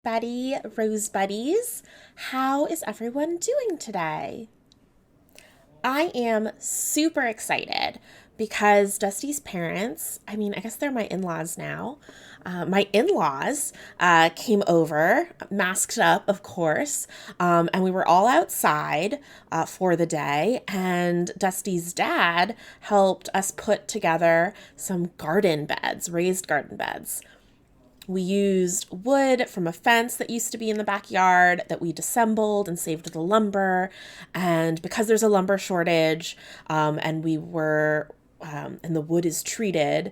Buddy, Rose Buddies. How is everyone doing today? I am super excited because Dusty's parents, I guess they're my in laws now. My in laws came over, masked up, of course, and we were all outside for the day. And Dusty's dad helped us put together some garden beds, raised garden beds. We used wood from a fence that used to be in the backyard that we disassembled and saved the lumber. And because there's a lumber shortage, and the wood is treated,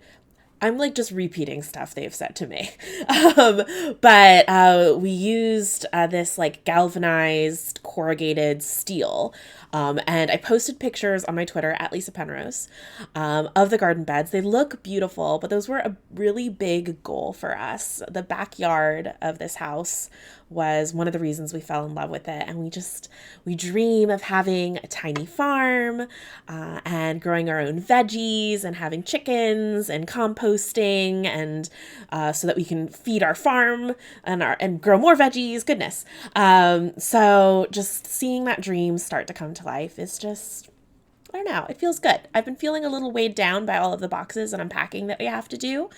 I'm like just repeating stuff they've said to me. Um, but we used this like galvanized corrugated steel. And I posted pictures on my Twitter at Lisa Penrose of the garden beds. They look beautiful, but those were a really big goal for us. The backyard of this house was one of the reasons we fell in love with it. And we dream of having a tiny farm and growing our own veggies and having chickens and composting and so that we can feed our farm and grow more veggies. Goodness. So just seeing that dream start to come to life is just, I don't know, it feels good. I've been feeling a little weighed down by all of the boxes and unpacking that we have to do.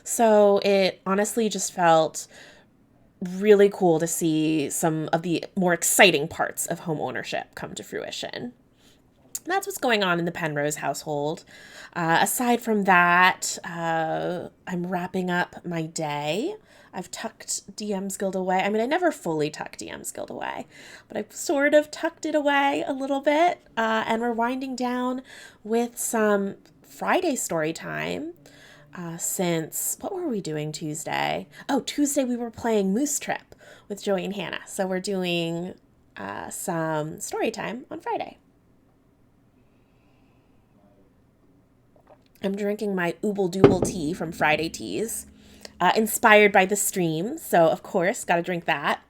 So it honestly just felt really cool to see some of the more exciting parts of home ownership come to fruition. That's what's going on in the Penrose household. Aside from that, I'm wrapping up my day. I've tucked DM's Guild away. I never fully tuck DM's Guild away, but I've sort of tucked it away a little bit. And we're winding down with some Friday story time. Since, what were we doing Tuesday? Oh, Tuesday we were playing Moose Trip with Joey and Hannah. So we're doing some story time on Friday. I'm drinking my Ooble Dooble tea from Friday Teas, inspired by the stream. So, of course, got to drink that.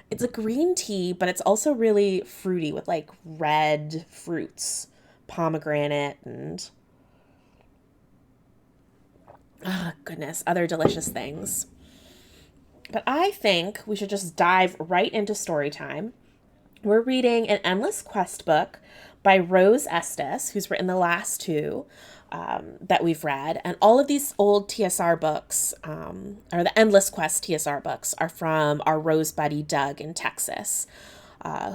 It's a green tea, but it's also really fruity with like red fruits, pomegranate, and goodness, other delicious things. But I think we should just dive right into story time. We're reading an endless quest book by Rose Estes, who's written the last two that we've read. And all of these old TSR books, or the Endless Quest TSR books, are from our Rose buddy Doug in Texas,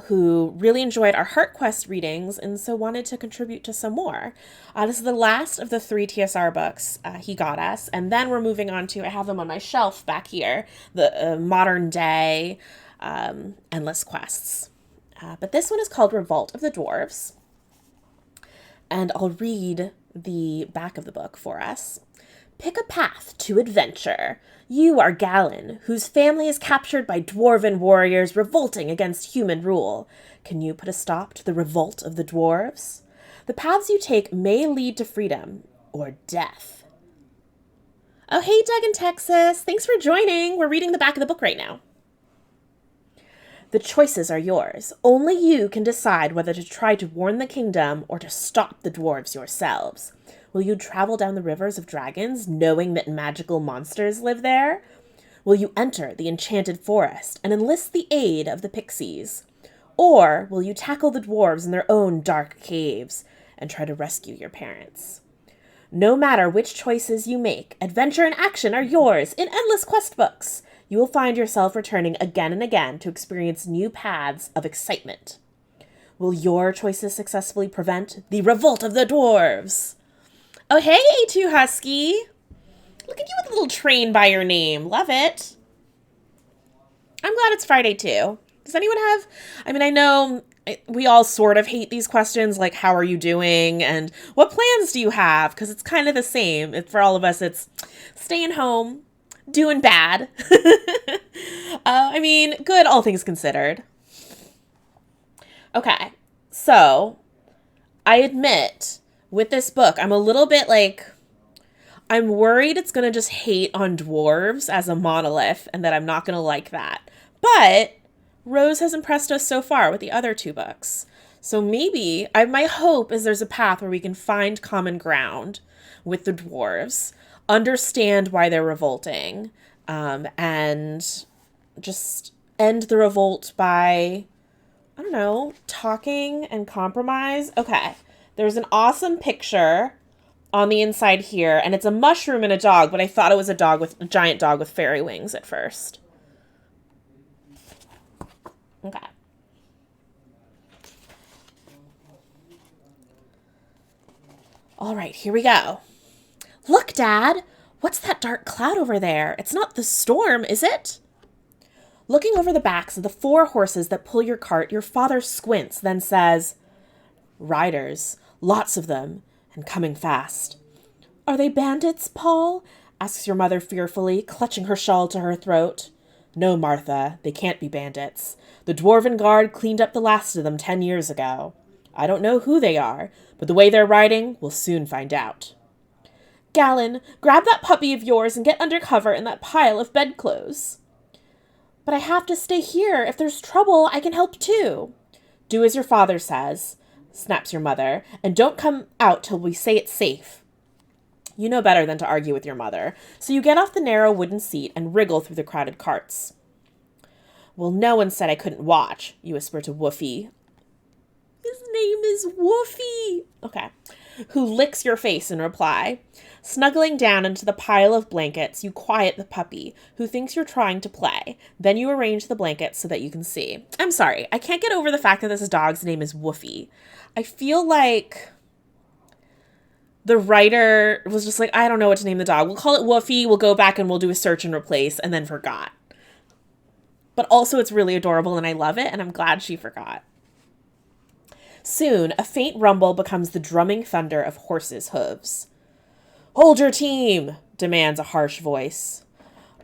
who really enjoyed our Heart Quest readings and so wanted to contribute to some more. This is the last of the three TSR books he got us. And then we're moving on to, I have them on my shelf back here, the modern day Endless Quests. But this one is called Revolt of the Dwarves. And I'll read the back of the book for us. Pick a path to adventure. You are Galen, whose family is captured by dwarven warriors revolting against human rule. Can you put a stop to the revolt of the dwarves? The paths you take may lead to freedom or death. Oh, hey, Doug in Texas. Thanks for joining. We're reading the back of the book right now. The choices are yours. Only you can decide whether to try to warn the kingdom or to stop the dwarves yourselves. Will you travel down the rivers of dragons, knowing that magical monsters live there? Will you enter the enchanted forest and enlist the aid of the pixies? Or will you tackle the dwarves in their own dark caves and try to rescue your parents? No matter which choices you make, adventure and action are yours in endless quest books. You will find yourself returning again and again to experience new paths of excitement. Will your choices successfully prevent the revolt of the dwarves? Oh, hey, A2 Husky. Look at you with a little train by your name. Love it. I'm glad it's Friday, too. Does anyone have... I know we all sort of hate these questions, like, how are you doing? And what plans do you have? Because it's kind of the same. For all of us, it's staying home, doing bad. Good, all things considered. Okay, so I admit with this book, I'm a little bit like, I'm worried it's going to just hate on dwarves as a monolith and that I'm not going to like that. But Rose has impressed us so far with the other two books. So maybe, my hope is there's a path where we can find common ground with the dwarves, understand why they're revolting, and just end the revolt by, I don't know, talking and compromise. Okay. There's an awesome picture on the inside here, and it's a mushroom and a dog, but I thought it was a giant dog with fairy wings at first. Okay. All right, here we go. Look, Dad. What's that dark cloud over there? It's not the storm, is it? Looking over the backs of the 4 horses that pull your cart, your father squints, then says, Riders, lots of them, and coming fast. Are they bandits, Paul? Asks your mother fearfully, clutching her shawl to her throat. No, Martha, they can't be bandits. The Dwarven Guard cleaned up the last of them 10 years ago. I don't know who they are, but the way they're riding, we'll soon find out. Gallon, grab that puppy of yours and get under cover in that pile of bedclothes. But I have to stay here. If there's trouble, I can help too. Do as your father says, snaps your mother, and don't come out till we say it's safe. You know better than to argue with your mother, so you get off the narrow wooden seat and wriggle through the crowded carts. Well, no one said I couldn't watch, you whisper to Woofy. His name is Woofy. Okay. Who licks your face in reply. Snuggling down into the pile of blankets, you quiet the puppy, who thinks you're trying to play. Then you arrange the blankets so that you can see. I'm sorry, I can't get over the fact that this dog's name is Woofy. I feel like the writer was just like, I don't know what to name the dog. We'll call it Woofy, we'll go back and we'll do a search and replace, and then forgot. But also it's really adorable and I love it, and I'm glad she forgot. Soon, a faint rumble becomes the drumming thunder of horses' hooves. Hold your team, demands a harsh voice.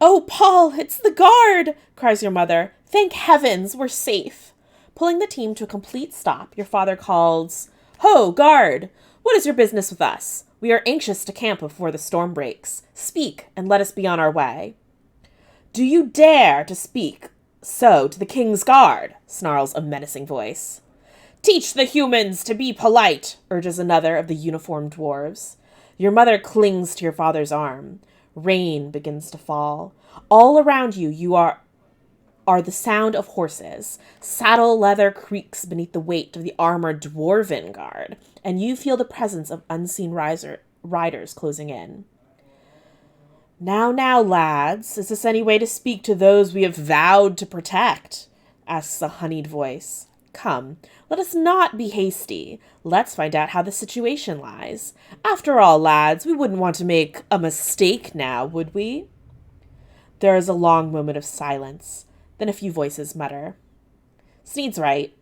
Oh, Paul, it's the guard, cries your mother. Thank heavens, we're safe. Pulling the team to a complete stop, your father calls, Ho, guard! What is your business with us? We are anxious to camp before the storm breaks. Speak, and let us be on our way. Do you dare to speak so to the king's guard? Snarls a menacing voice. Teach the humans to be polite, urges another of the uniformed dwarves. Your mother clings to your father's arm. Rain begins to fall. All around you are the sound of horses. Saddle leather creaks beneath the weight of the armored dwarven guard, and you feel the presence of unseen riders closing in. Now, lads, is this any way to speak to those we have vowed to protect? Asks a honeyed voice. Come, let us not be hasty. Let's find out how the situation lies. After all, lads, we wouldn't want to make a mistake now, would we? There is a long moment of silence. Then a few voices mutter. Sneed's right.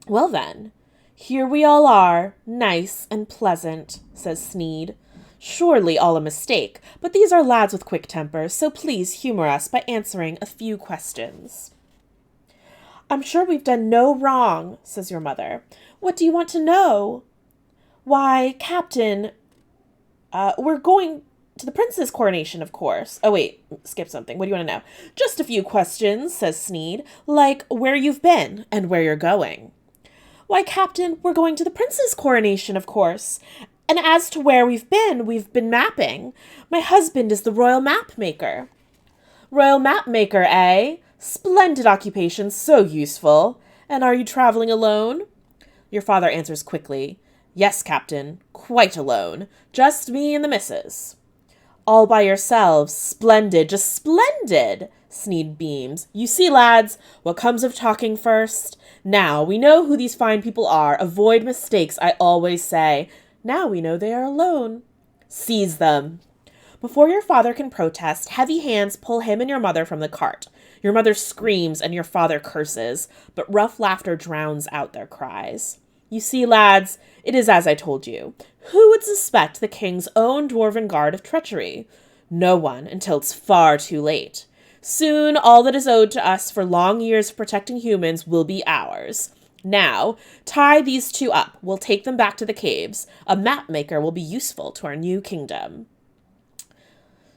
Well then, here we all are, nice and pleasant, says Sneed. Surely all a mistake, but these are lads with quick tempers, so please humor us by answering a few questions. I'm sure we've done no wrong, says your mother. What do you want to know? Why, Captain, we're going to the prince's coronation, of course. Oh, wait, skip something. What do you want to know? Just a few questions, says Sneed, like where you've been and where you're going. Why, Captain, we're going to the prince's coronation, of course. And as to where we've been mapping. My husband is the royal map maker. Royal map maker, eh? Splendid occupation, so useful. And are you traveling alone? Your father answers quickly. Yes, Captain, quite alone. Just me and the missus. All by yourselves. Splendid, just splendid, Sneed beams. You see, lads, what comes of talking first? Now we know who these fine people are. Avoid mistakes, I always say. Now we know they are alone. Seize them. Before your father can protest, heavy hands pull him and your mother from the cart. Your mother screams and your father curses, but rough laughter drowns out their cries. You see, lads, it is as I told you. Who would suspect the king's own dwarven guard of treachery? No one, until it's far too late. Soon, all that is owed to us for long years of protecting humans will be ours. Now, tie these two up. We'll take them back to the caves. A map maker will be useful to our new kingdom.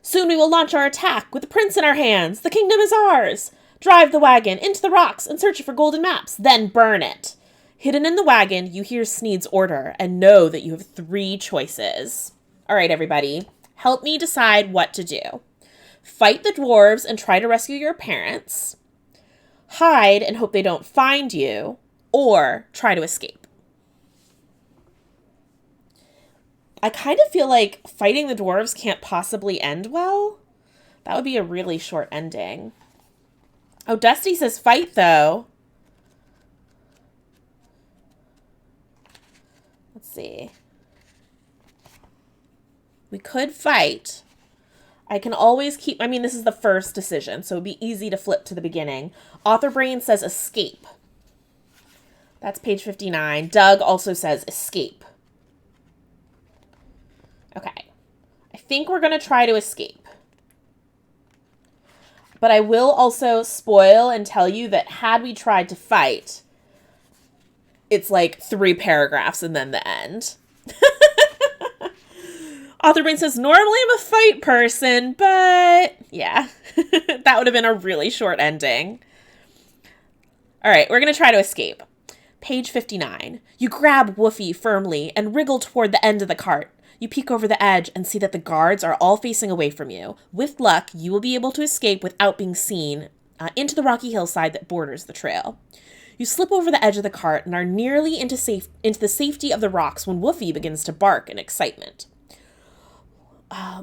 Soon we will launch our attack with the prince in our hands. The kingdom is ours. Drive the wagon into the rocks and search for golden maps, then burn it. Hidden in the wagon, you hear Sneed's order and know that you have 3 choices. All right, everybody, help me decide what to do. Fight the dwarves and try to rescue your parents. hide and hope they don't find you, or try to escape. I kind of feel like fighting the dwarves can't possibly end well. That would be a really short ending. Oh, Dusty says fight, though. Let's see. We could fight. I can always keep... I mean, this is the first decision, so it'd be easy to flip to the beginning. Author Brain says escape. That's page 59. Doug also says escape. Okay. I think we're going to try to escape. But I will also spoil and tell you that had we tried to fight, it's like 3 paragraphs and then the end. Author Brain says, normally I'm a fight person, but yeah, that would have been a really short ending. All right, we're going to try to escape. Page 59. You grab Woofy firmly and wriggle toward the end of the cart. You peek over the edge and see that the guards are all facing away from you. With luck, you will be able to escape without being seen into the rocky hillside that borders the trail. You slip over the edge of the cart and are nearly into the safety of the rocks when Woofy begins to bark in excitement.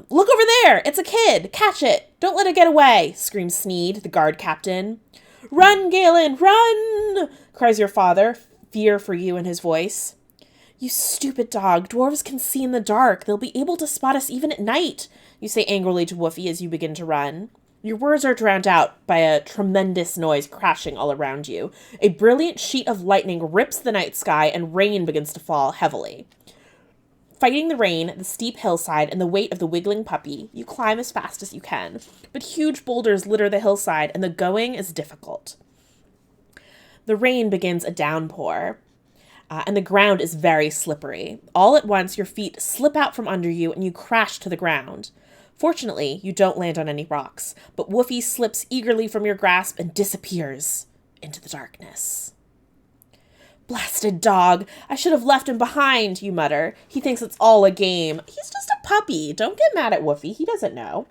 Look over there! It's a kid! Catch it! Don't let it get away! Screams Sneed, the guard captain. Run, Galen, run! Cries your father, fear for you in his voice. You stupid dog. Dwarves can see in the dark. They'll be able to spot us even at night, you say angrily to Woofy as you begin to run. Your words are drowned out by a tremendous noise crashing all around you. A brilliant sheet of lightning rips the night sky and rain begins to fall heavily. Fighting the rain, the steep hillside, and the weight of the wiggling puppy, you climb as fast as you can. But huge boulders litter the hillside, and the going is difficult. The rain begins a downpour, and the ground is very slippery. All at once, your feet slip out from under you, and you crash to the ground. Fortunately, you don't land on any rocks, but Woofy slips eagerly from your grasp and disappears into the darkness. Blasted dog! I should have left him behind, you mutter. He thinks it's all a game. He's just a puppy. Don't get mad at Woofy. He doesn't know.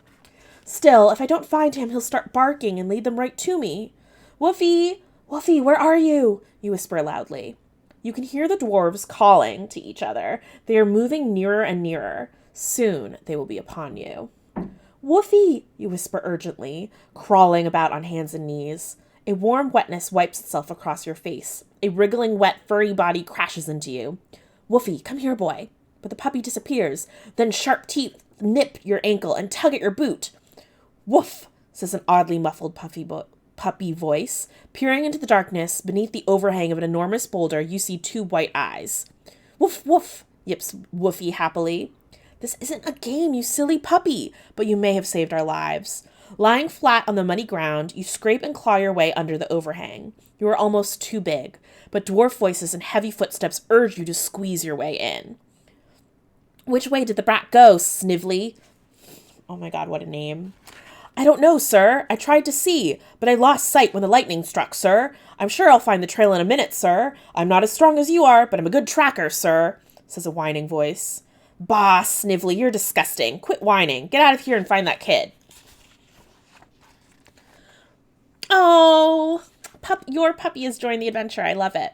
Still, if I don't find him, he'll start barking and lead them right to me. Woofy! Woofy, where are you? You whisper loudly. You can hear the dwarves calling to each other. They are moving nearer and nearer. Soon they will be upon you. Woofy! You whisper urgently, crawling about on hands and knees. A warm wetness wipes itself across your face. A wriggling, wet, furry body crashes into you. Woofy, come here, boy. But the puppy disappears. Then sharp teeth nip your ankle and tug at your boot. Woof, says an oddly muffled puppy voice. Peering into the darkness, beneath the overhang of an enormous boulder, you see 2 white eyes. Woof, woof, yips Woofy happily. This isn't a game, you silly puppy, but you may have saved our lives. Lying flat on the muddy ground, you scrape and claw your way under the overhang. You are almost too big, but dwarf voices and heavy footsteps urge you to squeeze your way in. Which way did the brat go, Snively? Oh my god, what a name. I don't know, sir. I tried to see, but I lost sight when the lightning struck, sir. I'm sure I'll find the trail in a minute, sir. I'm not as strong as you are, but I'm a good tracker, sir, says a whining voice. Bah, Snively, you're disgusting. Quit whining. Get out of here and find that kid. Oh, your puppy has joined the adventure. I love it.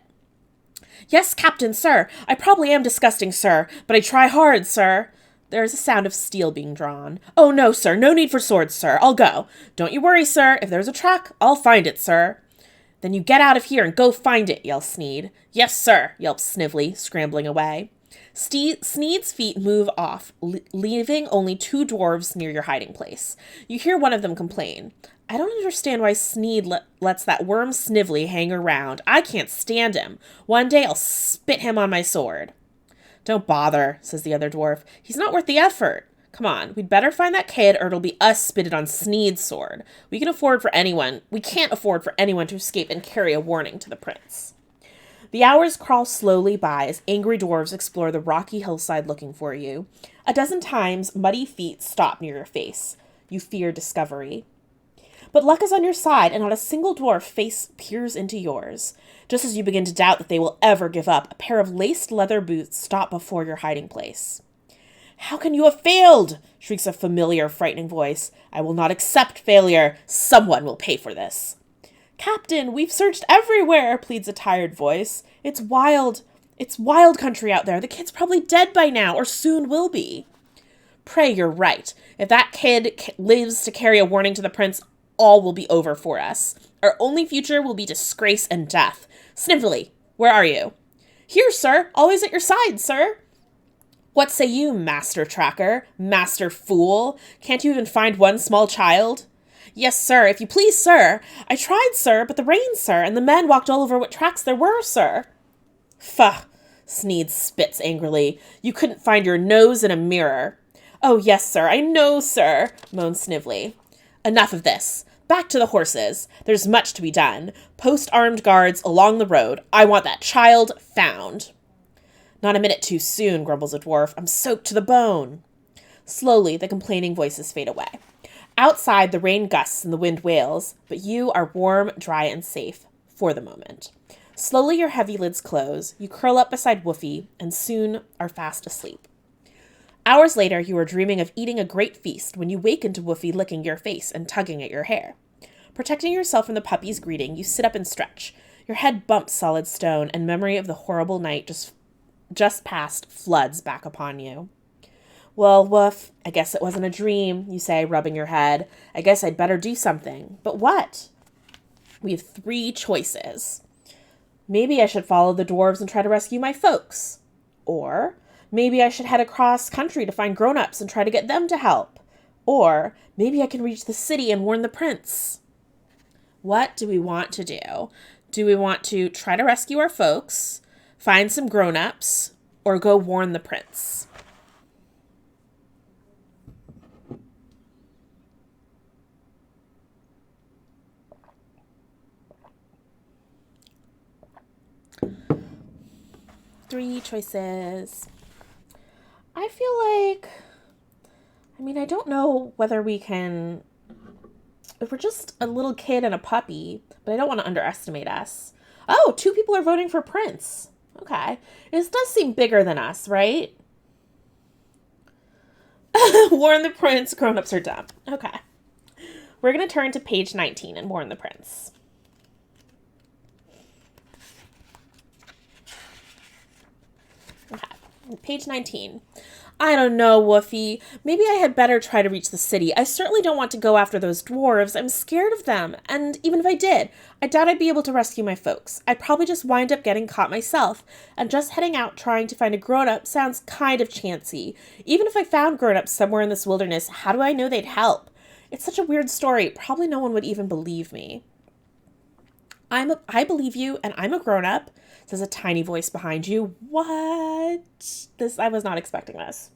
Yes, Captain, sir. I probably am disgusting, sir, but I try hard, sir. There is a sound of steel being drawn. Oh, no, sir. No need for swords, sir. I'll go. Don't you worry, sir. If there's a track, I'll find it, sir. Then you get out of here and go find it, yells Sneed. Yes, sir, yelps Snively, scrambling away. Sneed's feet move off, leaving only 2 dwarves near your hiding place. You hear one of them complain. I don't understand why Sneed lets that worm Snively hang around. I can't stand him. One day I'll spit him on my sword. Don't bother, says the other dwarf. He's not worth the effort. Come on, we'd better find that kid or it'll be us spitted on Sneed's sword. We can't afford for anyone to escape and carry a warning to the prince. The hours crawl slowly by as angry dwarves explore the rocky hillside looking for you. A dozen times, muddy feet stop near your face. You fear discovery. But luck is on your side, and not a single dwarf face peers into yours. Just as you begin to doubt that they will ever give up, a pair of laced leather boots stop before your hiding place. How can you have failed? Shrieks a familiar, frightening voice. I will not accept failure. Someone will pay for this. Captain, we've searched everywhere, pleads a tired voice. It's wild. It's wild country out there. The kid's probably dead by now, or soon will be. Pray you're right. If that kid lives to carry a warning to the prince, all will be over for us. Our only future will be disgrace and death. Snively, where are you? Here, sir. Always at your side, sir. What say you, master tracker? Master fool? Can't you even find one small child? Yes, sir, if you please, sir. I tried, sir, but the rain, sir, and the men walked all over what tracks there were, sir. Pho, Sneed spits angrily. You couldn't find your nose in a mirror. Oh, yes, sir, I know, sir, moaned Snively. Enough of this. Back to the horses. There's much to be done. Post armed guards along the road. I want that child found. Not a minute too soon, grumbles a dwarf. I'm soaked to the bone. Slowly, the complaining voices fade away. Outside, the rain gusts and the wind wails, but you are warm, dry, and safe for the moment. Slowly, your heavy lids close. You curl up beside Woofy, and soon are fast asleep. Hours later, you are dreaming of eating a great feast when you waken to Woofy licking your face and tugging at your hair. Protecting yourself from the puppy's greeting, you sit up and stretch. Your head bumps solid stone, and memory of the horrible night just past floods back upon you. Well, Woof, I guess it wasn't a dream, you say, rubbing your head. I guess I'd better do something. But what? We have 3 choices. Maybe I should follow the dwarves and try to rescue my folks. Or maybe I should head across country to find grown-ups and try to get them to help. Or maybe I can reach the city and warn the prince. What do we want to do? Do we want to try to rescue our folks, find some grown-ups, or go warn the prince? Three choices. I feel like, I don't know whether we can, if we're just a little kid and a puppy, but I don't want to underestimate us. Oh, 2 people are voting for Prince. Okay. This does seem bigger than us, right? Warn the prince, grown-ups are dumb. Okay. We're going to turn to page 19 and warn the prince. Okay. Page 19. I don't know, Woofy. Maybe I had better try to reach the city. I certainly don't want to go after those dwarves. I'm scared of them. And even if I did, I doubt I'd be able to rescue my folks. I'd probably just wind up getting caught myself. And just heading out trying to find a grown-up sounds kind of chancy. Even if I found grown-ups somewhere in this wilderness, how do I know they'd help? It's such a weird story. Probably no one would even believe me. I believe you, and I'm a grown-up, says a tiny voice behind you. What? I was not expecting this.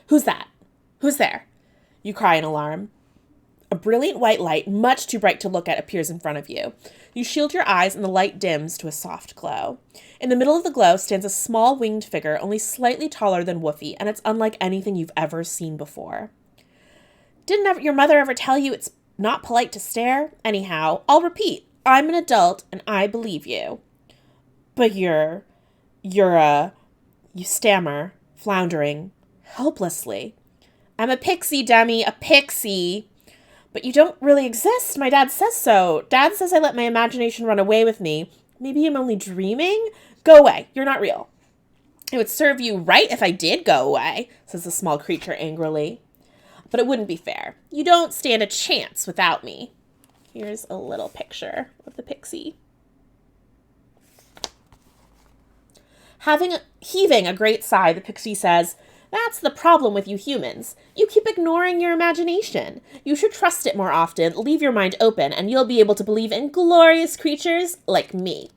Who's that? Who's there? You cry in alarm. A brilliant white light, much too bright to look at, appears in front of you. You shield your eyes, and the light dims to a soft glow. In the middle of the glow stands a small winged figure, only slightly taller than Woofy, and it's unlike anything you've ever seen before. Didn't your mother ever tell you it's not polite to stare? Anyhow, I'll repeat. I'm an adult, and I believe you. But you stammer, floundering, helplessly. I'm a pixie, dummy, a pixie. But you don't really exist. My dad says so. Dad says I let my imagination run away with me. Maybe I'm only dreaming? Go away. You're not real. It would serve you right if I did go away, says the small creature angrily. But it wouldn't be fair. You don't stand a chance without me. Here's a little picture of the pixie. Heaving a great sigh, the pixie says, "That's the problem with you humans. You keep ignoring your imagination. You should trust it more often, leave your mind open, and you'll be able to believe in glorious creatures like me."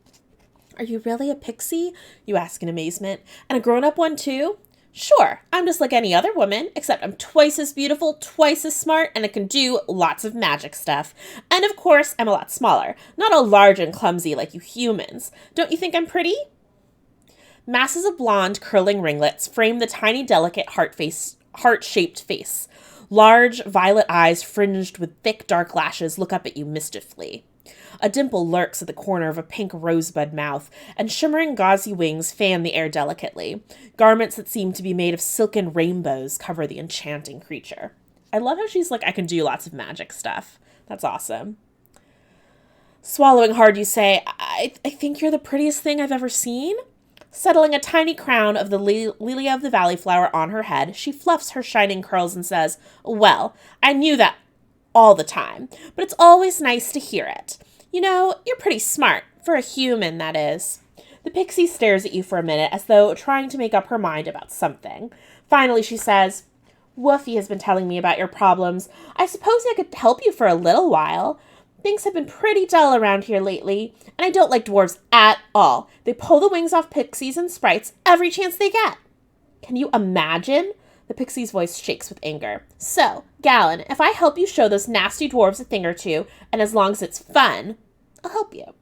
Are you really a pixie? You ask in amazement. And a grown-up one too? Sure, I'm just like any other woman, except I'm twice as beautiful, twice as smart, and I can do lots of magic stuff. And of course, I'm a lot smaller, not all large and clumsy like you humans. Don't you think I'm pretty? Masses of blonde, curling ringlets frame the tiny, delicate heart-shaped face. Large, violet eyes fringed with thick, dark lashes look up at you mischievously. A dimple lurks at the corner of a pink rosebud mouth, and shimmering gauzy wings fan the air delicately. Garments that seem to be made of silken rainbows cover the enchanting creature. I love how she's like, I can do lots of magic stuff. That's awesome. Swallowing hard, you say, I think you're the prettiest thing I've ever seen. Settling a tiny crown of the lily of the valley flower on her head, she fluffs her shining curls and says, well, I knew that all the time, but it's always nice to hear it. You know, you're pretty smart, for a human, that is. The pixie stares at you for a minute as though trying to make up her mind about something. Finally, she says, Woofy has been telling me about your problems. I suppose I could help you for a little while. Things have been pretty dull around here lately, and I don't like dwarves at all. They pull the wings off pixies and sprites every chance they get. Can you imagine? The pixie's voice shakes with anger. So, Gallon, if I help you show those nasty dwarves a thing or two, and as long as it's fun, I'll help you.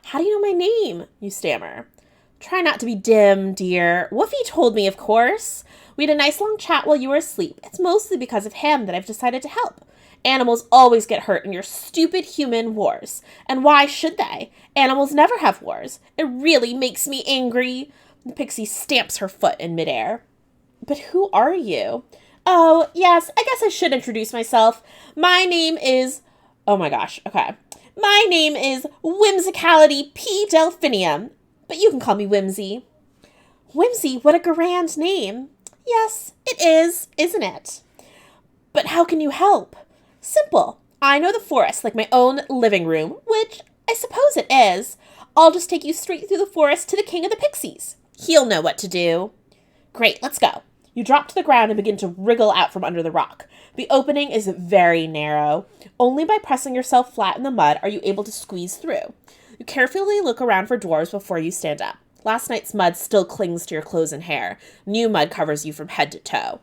How do you know my name? You stammer. Try not to be dim, dear. Woofy told me, of course. We had a nice long chat while you were asleep. It's mostly because of him that I've decided to help. Animals always get hurt in your stupid human wars. And why should they? Animals never have wars. It really makes me angry. The pixie stamps her foot in midair. But who are you? Oh, yes, I guess I should introduce myself. My name is... Oh my gosh, okay. My name is Whimsicality P. Delphinium, but you can call me Whimsy. Whimsy, what a grand name. Yes, it is, isn't it? But how can you help? Simple. I know the forest like my own living room, which I suppose it is. I'll just take you straight through the forest to the King of the Pixies. He'll know what to do. Great, let's go. You drop to the ground and begin to wriggle out from under the rock. The opening is very narrow. Only by pressing yourself flat in the mud are you able to squeeze through. You carefully look around for dwarves before you stand up. Last night's mud still clings to your clothes and hair. New mud covers you from head to toe.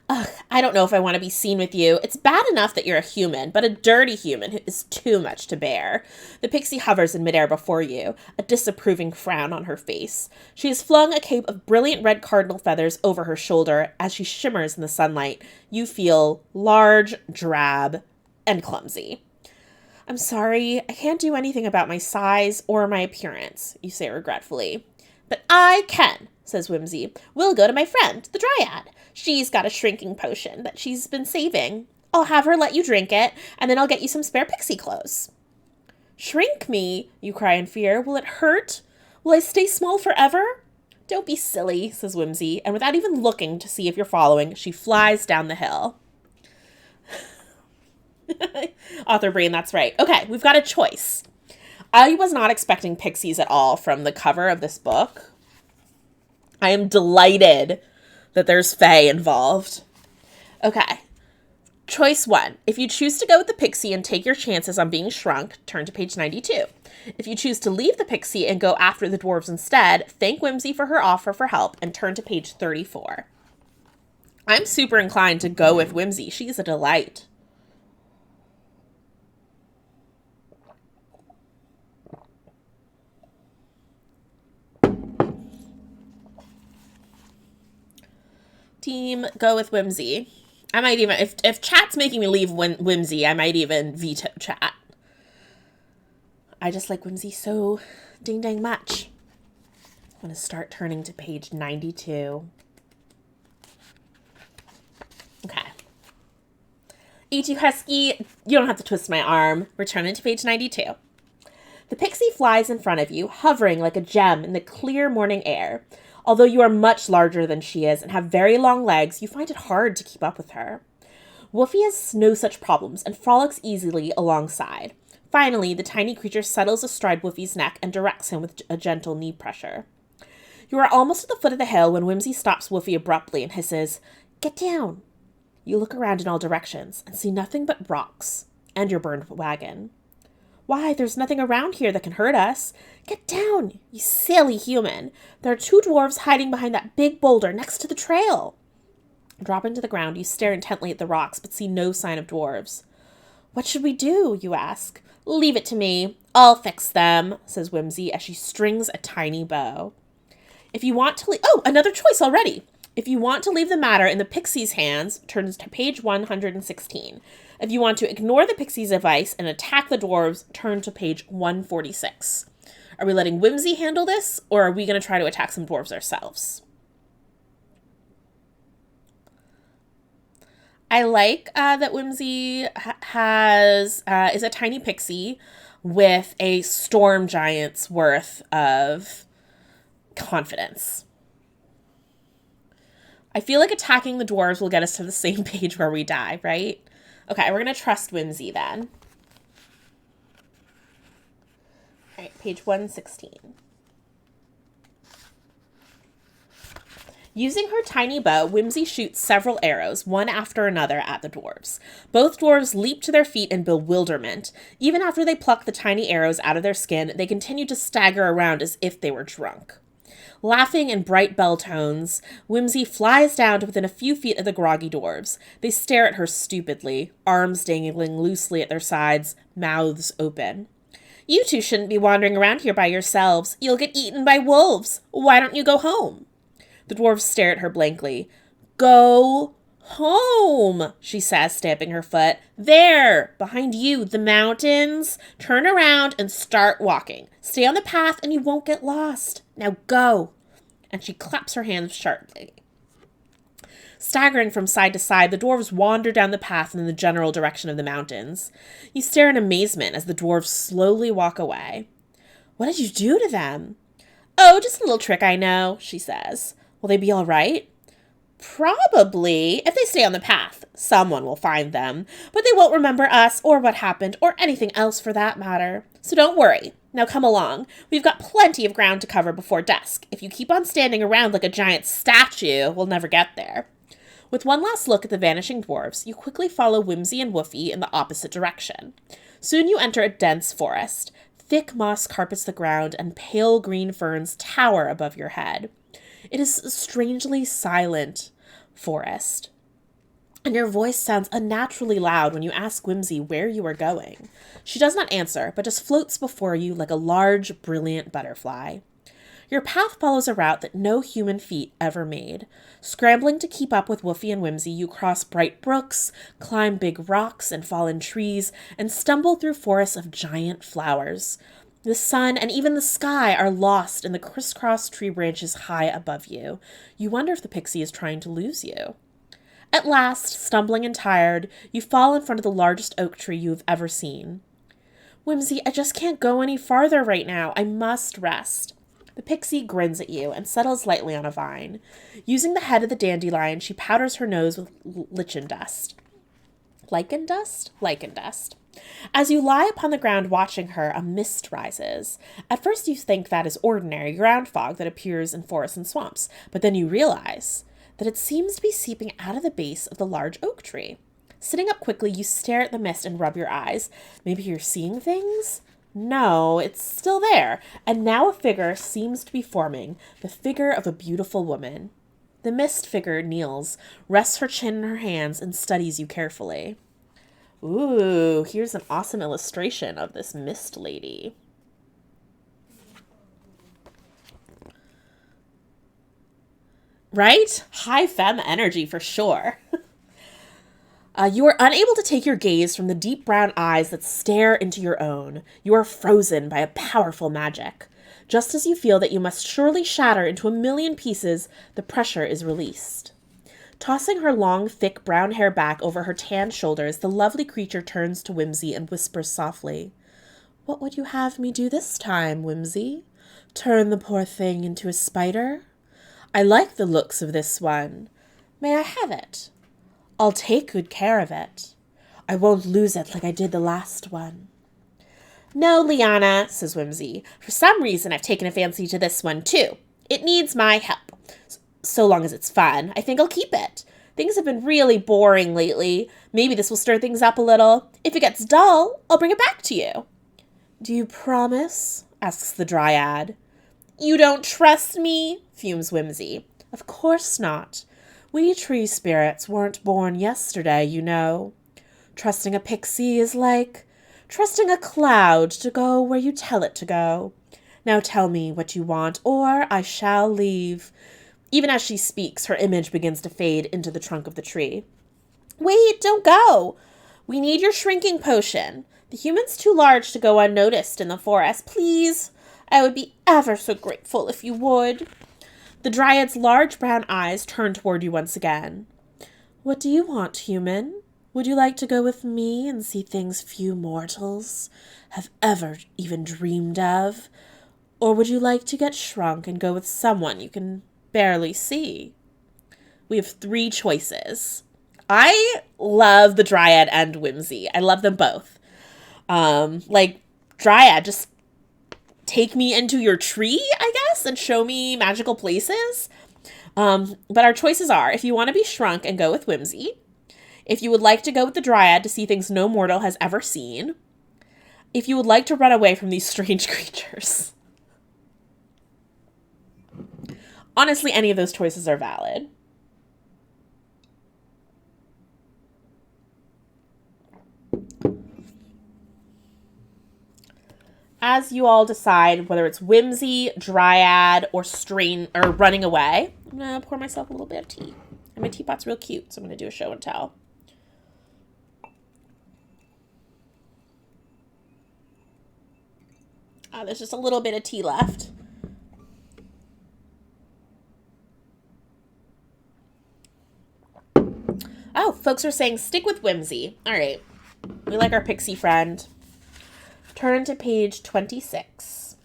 Ugh, I don't know if I want to be seen with you. It's bad enough that you're a human, but a dirty human is too much to bear. The pixie hovers in midair before you, a disapproving frown on her face. She has flung a cape of brilliant red cardinal feathers over her shoulder. As she shimmers in the sunlight, you feel large, drab, and clumsy. I'm sorry, I can't do anything about my size or my appearance, you say regretfully. But I can, says Whimsy. We'll go to my friend, the Dryad. She's got a shrinking potion that she's been saving. I'll have her let you drink it, and then I'll get you some spare pixie clothes. Shrink me, you cry in fear. Will it hurt? Will I stay small forever? Don't be silly, says Whimsy, and without even looking to see if you're following, she flies down the hill. Author brain, that's right. Okay, we've got a choice. I was not expecting pixies at all from the cover of this book. I am delighted that there's fae involved. Okay. Choice 1. If you choose to go with the pixie and take your chances on being shrunk, turn to page 92. If you choose to leave the pixie and go after the dwarves instead, thank Whimsy for her offer for help and turn to page 34. I'm super inclined to go with Whimsy. She's a delight. Team, go with Whimsy. I might even, if chat's making me leave Whimsy, I might even veto chat. I just like Whimsy so dang much. I'm going to start turning to page 92. Okay. E.T. Husky, you don't have to twist my arm. We're turning to page 92. The pixie flies in front of you, hovering like a gem in the clear morning air. Although you are much larger than she is and have very long legs, you find it hard to keep up with her. Woofy has no such problems and frolics easily alongside. Finally, the tiny creature settles astride Woofy's neck and directs him with a gentle knee pressure. You are almost at the foot of the hill when Whimsy stops Woofy abruptly and hisses, "Get down!" You look around in all directions and see nothing but rocks and your burned wagon. Why, there's nothing around here that can hurt us. Get down, you silly human. There are 2 dwarves hiding behind that big boulder next to the trail. Dropping to the ground, you stare intently at the rocks, but see no sign of dwarves. What should we do, you ask? Leave it to me. I'll fix them, says Whimsy as she strings a tiny bow. If you want to leave... Oh, another choice already. If you want to leave the matter in the pixie's hands, turn to page 116. If you want to ignore the pixie's advice and attack the dwarves, turn to page 146. Are we letting Whimsy handle this, or are we going to try to attack some dwarves ourselves? I like that Whimsy is a tiny pixie with a storm giant's worth of confidence. I feel like attacking the dwarves will get us to the same page where we die, right? Okay, we're going to trust Whimsy then. All right, page 116. Using her tiny bow, Whimsy shoots several arrows, one after another, at the dwarves. Both dwarves leap to their feet in bewilderment. Even after they pluck the tiny arrows out of their skin, they continue to stagger around as if they were drunk. Laughing in bright bell tones, Whimsy flies down to within a few feet of the groggy dwarves. They stare at her stupidly, arms dangling loosely at their sides, mouths open. "You two shouldn't be wandering around here by yourselves. You'll get eaten by wolves. Why don't you go home?" The dwarves stare at her blankly. "Go home," she says, stamping her foot. "There, behind you, the mountains. Turn around and start walking. Stay on the path and you won't get lost. Now go." And she claps her hands sharply. Staggering from side to side, the dwarves wander down the path in the general direction of the mountains. You stare in amazement as the dwarves slowly walk away. "What did you do to them?" "Oh, just a little trick I know," she says. "Will they be all right?" "Probably, if they stay on the path. Someone will find them, but they won't remember us or what happened or anything else for that matter. So don't worry. Now come along. We've got plenty of ground to cover before dusk. If you keep on standing around like a giant statue, we'll never get there." With one last look at the vanishing dwarves, you quickly follow Whimsy and Woofy in the opposite direction. Soon you enter a dense forest. Thick moss carpets the ground, and pale green ferns tower above your head. It is a strangely silent forest, and your voice sounds unnaturally loud when you ask Whimsy where you are going. She does not answer, but just floats before you like a large, brilliant butterfly. Your path follows a route that no human feet ever made. Scrambling to keep up with Woofy and Whimsy, you cross bright brooks, climb big rocks and fallen trees, and stumble through forests of giant flowers. The sun and even the sky are lost in the crisscross tree branches high above you. You wonder if the pixie is trying to lose you. At last, stumbling and tired, you fall in front of the largest oak tree you have ever seen. "Whimsy, I just can't go any farther right now. I must rest." The pixie grins at you and settles lightly on a vine. Using the head of the dandelion, she powders her nose with lichen dust. Lichen dust? Lichen dust. As you lie upon the ground watching her, a mist rises. At first you think that is ordinary ground fog that appears in forests and swamps, but then you realize that it seems to be seeping out of the base of the large oak tree. Sitting up quickly, you stare at the mist and rub your eyes. Maybe you're seeing things? No, it's still there, and now a figure seems to be forming, the figure of a beautiful woman. The mist figure kneels, rests her chin in her hands, and studies you carefully. Ooh, here's an awesome illustration of this mist lady. Right? High femme energy for sure. You are unable to take your gaze from the deep brown eyes that stare into your own. You are frozen by a powerful magic. Just as you feel that you must surely shatter into a million pieces, the pressure is released. Tossing her long, thick brown hair back over her tanned shoulders, the lovely creature turns to Whimsy and whispers softly, "What would you have me do this time, Whimsy? Turn the poor thing into a spider? I like the looks of this one. May I have it? I'll take good care of it. I won't lose it like I did the last one." "No, Liana," says Whimsy. "For some reason I've taken a fancy to this one, too. It needs my help. So long as it's fun, I think I'll keep it. Things have been really boring lately. Maybe this will stir things up a little. If it gets dull, I'll bring it back to you." "Do you promise?" asks the dryad. "You don't trust me?" fumes Whimsy. "Of course not. We tree spirits weren't born yesterday, you know. Trusting a pixie is like trusting a cloud to go where you tell it to go. Now tell me what you want, or I shall leave." Even as she speaks, her image begins to fade into the trunk of the tree. "Wait, don't go. We need your shrinking potion. The human's too large to go unnoticed in the forest. Please, I would be ever so grateful if you would." The dryad's large brown eyes turn toward you once again. What do you want, human? Would you like to go with me and see things few mortals have ever even dreamed of? Or would you like to get shrunk and go with someone you can barely see? We have 3 choices. I love the Dryad and Whimsy. I love them both. Dryad, just take me into your tree, I guess, and show me magical places. But our choices are, if you want to be shrunk and go with Whimsy, if you would like to go with the Dryad to see things no mortal has ever seen, if you would like to run away from these strange creatures. Honestly, any of those choices are valid. As you all decide whether it's Whimsy, Dryad, or running away, I'm gonna pour myself a little bit of tea. And my teapot's real cute, so I'm gonna do a show and tell. There's just a little bit of tea left. Oh, folks are saying stick with Whimsy. All right. We like our pixie friend. Turn to page 26.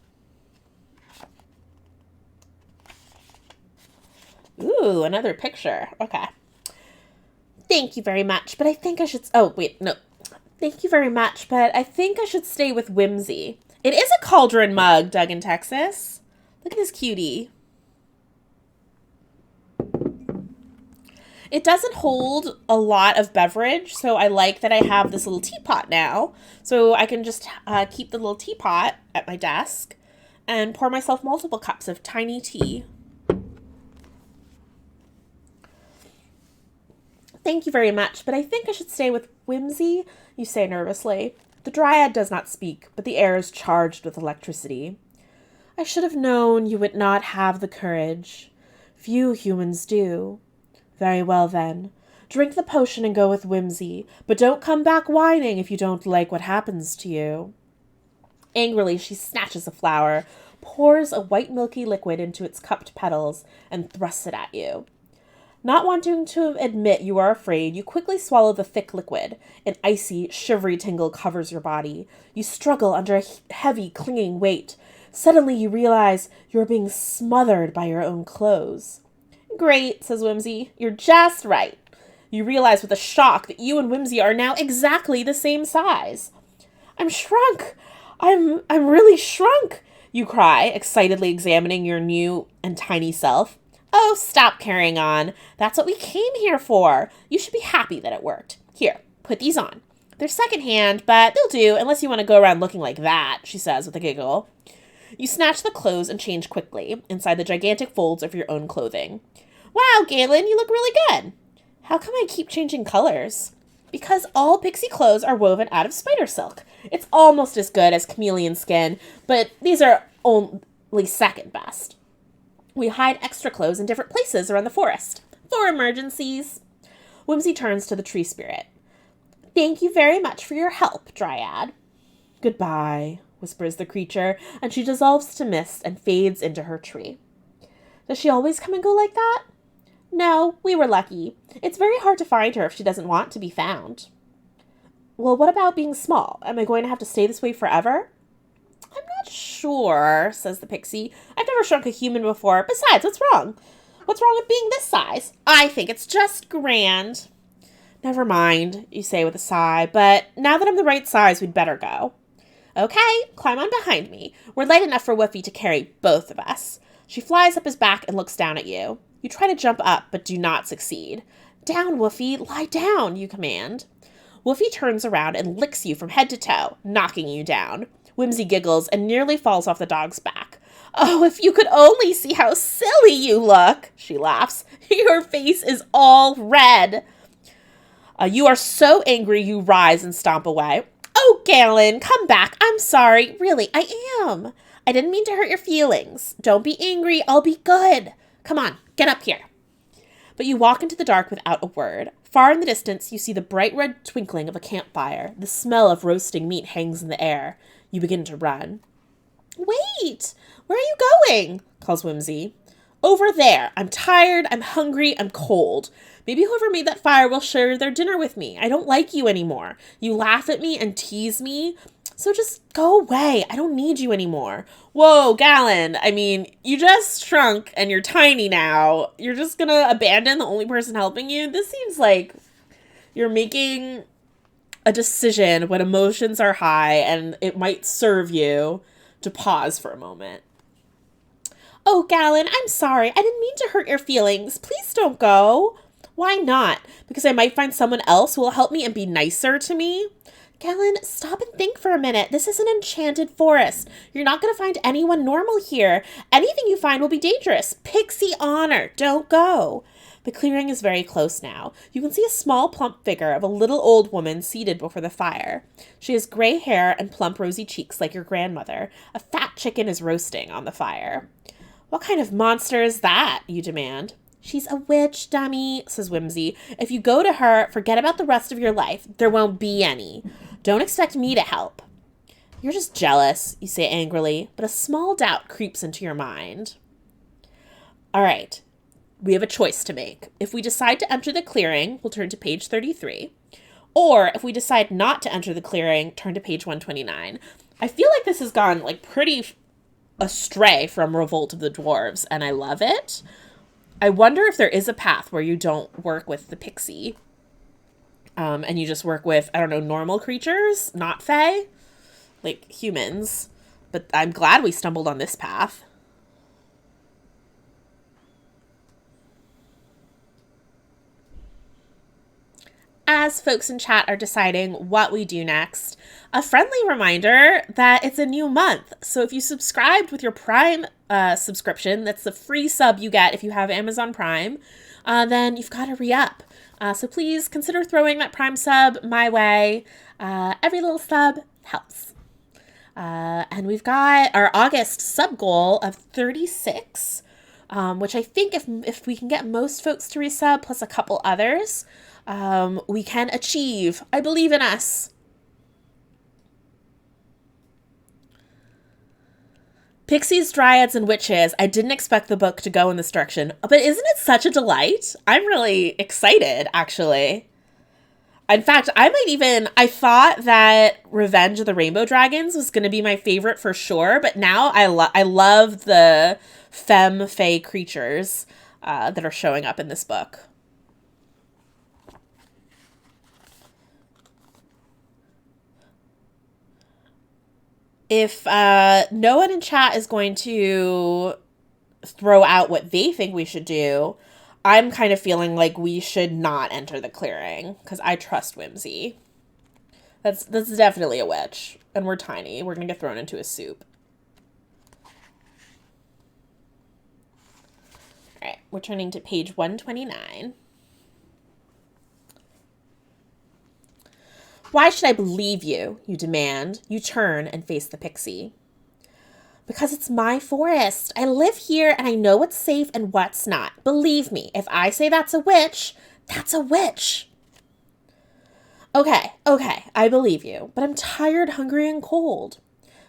Ooh, another picture. Okay. Thank you very much, but I think I should... Oh, wait, no. Thank you very much, but I think I should stay with Whimsy. It is a cauldron mug dug in Texas. Look at this cutie. It doesn't hold a lot of beverage, so I like that I have this little teapot now. So I can just keep the little teapot at my desk and pour myself multiple cups of tiny tea. Thank you very much, but I think I should stay with Whimsy, you say nervously. The Dryad does not speak, but the air is charged with electricity. I should have known you would not have the courage. Few humans do. Very well, then. Drink the potion and go with Whimsy, but don't come back whining if you don't like what happens to you. Angrily, she snatches a flower, pours a white milky liquid into its cupped petals, and thrusts it at you. Not wanting to admit you are afraid, you quickly swallow the thick liquid. An icy, shivery tingle covers your body. You struggle under a heavy, clinging weight. Suddenly, you realize you are being smothered by your own clothes. Great, says Whimsy. You're just right. You realize with a shock that you and Whimsy are now exactly the same size. I'm shrunk. I'm really shrunk, you cry, excitedly examining your new and tiny self. Oh, stop carrying on. That's what we came here for. You should be happy that it worked. Here, put these on. They're secondhand, but they'll do unless you want to go around looking like that, she says with a giggle. You snatch the clothes and change quickly inside the gigantic folds of your own clothing. Wow, Galen, you look really good. How come I keep changing colors? Because all pixie clothes are woven out of spider silk. It's almost as good as chameleon skin, but these are only second best. We hide extra clothes in different places around the forest for emergencies. Whimsy turns to the tree spirit. Thank you very much for your help, Dryad. Goodbye, whispers the creature, and she dissolves to mist and fades into her tree. Does she always come and go like that? No, we were lucky. It's very hard to find her if she doesn't want to be found. Well, what about being small? Am I going to have to stay this way forever? I'm not sure, says the pixie. I've never shrunk a human before. Besides, what's wrong? What's wrong with being this size? I think it's just grand. Never mind, you say with a sigh, but now that I'm the right size, we'd better go. Okay, climb on behind me. We're light enough for Woofy to carry both of us. She flies up his back and looks down at you. You try to jump up, but do not succeed. Down, Woofy, lie down, you command. Woofy turns around and licks you from head to toe, knocking you down. Whimsy giggles and nearly falls off the dog's back. Oh, if you could only see how silly you look, she laughs. Your face is all red. You are so angry you rise and stomp away. Oh, Galen, come back. I'm sorry. Really, I am. I didn't mean to hurt your feelings. Don't be angry. I'll be good. Come on, get up here. But you walk into the dark without a word. Far in the distance, you see the bright red twinkling of a campfire. The smell of roasting meat hangs in the air. You begin to run. Wait! Where are you going? Calls Whimsy. Over there. I'm tired, I'm hungry, I'm cold. Maybe whoever made that fire will share their dinner with me. I don't like you anymore. You laugh at me and tease me. So just go away. I don't need you anymore. Whoa, Gallon. I mean, you just shrunk and you're tiny now. You're just gonna abandon the only person helping you? This seems like you're making a decision when emotions are high, and it might serve you to pause for a moment. Oh, Gallon, I'm sorry. I didn't mean to hurt your feelings. Please don't go. Why not? Because I might find someone else who will help me and be nicer to me? Gallon, stop and think for a minute. This is an enchanted forest. You're not going to find anyone normal here. Anything you find will be dangerous. Pixie honor. Don't go. The clearing is very close now. You can see a small, plump figure of a little old woman seated before the fire. She has gray hair and plump, rosy cheeks like your grandmother. A fat chicken is roasting on the fire. What kind of monster is that? You demand. She's a witch, dummy, says Whimsy. If you go to her, forget about the rest of your life. There won't be any. Don't expect me to help. You're just jealous, you say angrily, but a small doubt creeps into your mind. All right, we have a choice to make. If we decide to enter the clearing, we'll turn to page 33. Or if we decide not to enter the clearing, turn to page 129. I feel like this has gone pretty astray from Revolt of the Dwarves, and I love it. I wonder if there is a path where you don't work with the pixie, and you just work with, I don't know, normal creatures, not fae, like humans. But I'm glad we stumbled on this path. As folks in chat are deciding what we do next, a friendly reminder that it's a new month. So if you subscribed with your Prime subscription, that's the free sub you get if you have Amazon Prime, then you've got to re-up. So please consider throwing that Prime sub my way. Every little sub helps. And we've got our August sub goal of 36, which I think if we can get most folks to resub plus a couple others, we can achieve. I believe in us. Pixies, Dryads, and Witches. I didn't expect the book to go in this direction, but isn't it such a delight? I'm really excited, actually. In fact, I thought that Revenge of the Rainbow Dragons was going to be my favorite for sure, but now I love the femme fae creatures that are showing up in this book. If no one in chat is going to throw out what they think we should do, I'm kind of feeling like we should not enter the clearing because I trust Whimsy. That's definitely a witch, and we're tiny. We're going to get thrown into a soup. All right, we're turning to page 129. Why should I believe you? You demand. You turn and face the pixie. Because it's my forest. I live here and I know what's safe and what's not. Believe me, if I say that's a witch, that's a witch. Okay, I believe you, but I'm tired, hungry, and cold.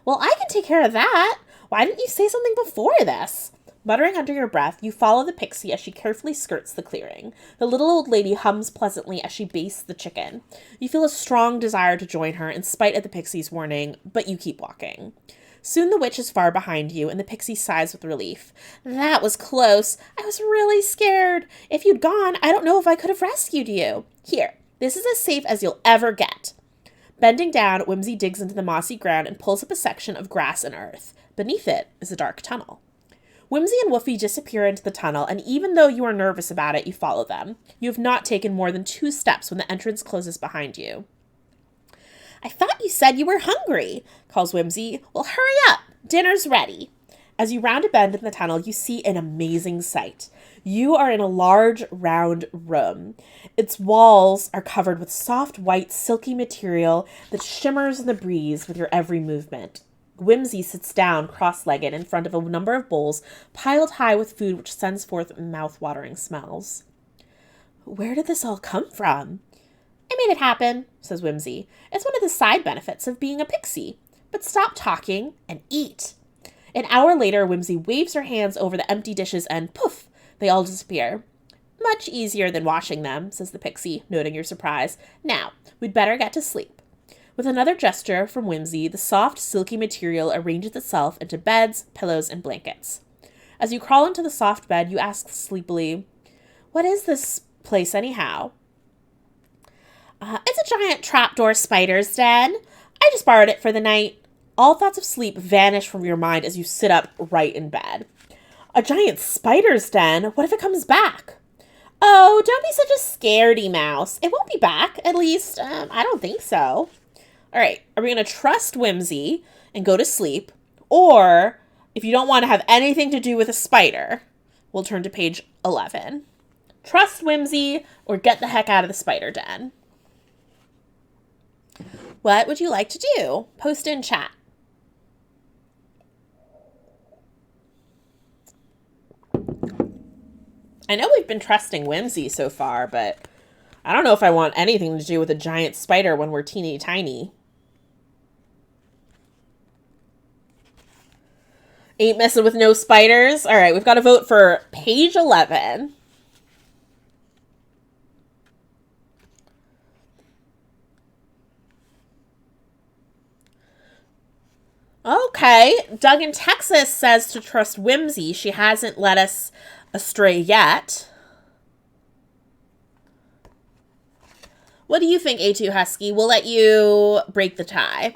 Well, I can take care of that. Why didn't you say something before this? Muttering under your breath, you follow the pixie as she carefully skirts the clearing. The little old lady hums pleasantly as she bastes the chicken. You feel a strong desire to join her in spite of the pixie's warning, but you keep walking. Soon the witch is far behind you, and the pixie sighs with relief. That was close. I was really scared. If you'd gone, I don't know if I could have rescued you. Here, this is as safe as you'll ever get. Bending down, Whimsy digs into the mossy ground and pulls up a section of grass and earth. Beneath it is a dark tunnel. Whimsy and Woofy disappear into the tunnel, and even though you are nervous about it, you follow them. You have not taken more than 2 steps when the entrance closes behind you. I thought you said you were hungry, calls Whimsy. Well, hurry up. Dinner's ready. As you round a bend in the tunnel, you see an amazing sight. You are in a large, round room. Its walls are covered with soft, white, silky material that shimmers in the breeze with your every movement. Whimsy sits down, cross-legged, in front of a number of bowls piled high with food which sends forth mouth-watering smells. Where did this all come from? I made it happen, says Whimsy. It's one of the side benefits of being a pixie. But stop talking and eat. An hour later, Whimsy waves her hands over the empty dishes and poof, they all disappear. Much easier than washing them, says the pixie, noting your surprise. Now, we'd better get to sleep. With another gesture from Whimsy, the soft, silky material arranges itself into beds, pillows, and blankets. As you crawl into the soft bed, you ask sleepily, "What is this place anyhow?" It's a giant trapdoor spider's den. I just borrowed it for the night. All thoughts of sleep vanish from your mind as you sit up right in bed. A giant spider's den? What if it comes back? Oh, don't be such a scaredy mouse. It won't be back. At least, I don't think so. All right, are we going to trust Whimsy and go to sleep? Or, if you don't want to have anything to do with a spider, we'll turn to page 11. Trust Whimsy or get the heck out of the spider den. What would you like to do? Post in chat. I know we've been trusting Whimsy so far, but I don't know if I want anything to do with a giant spider when we're teeny tiny. Ain't messing with no spiders. All right, we've got to vote for page 11. Okay, Doug in Texas says to trust Whimsy. She hasn't led us astray yet. What do you think, A2 Husky? We'll let you break the tie.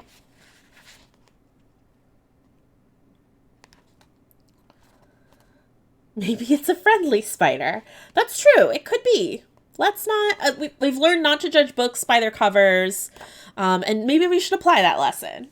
Maybe it's a friendly spider. That's true. It could be. Let's not... we've learned not to judge books by their covers. And maybe we should apply that lesson.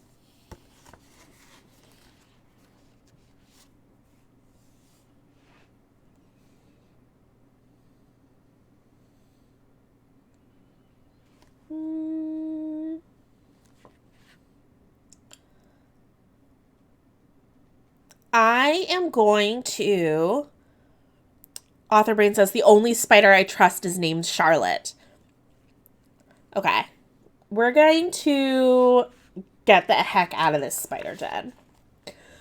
I am going to... Author Brain says, the only spider I trust is named Charlotte. Okay. We're going to get the heck out of this spider den.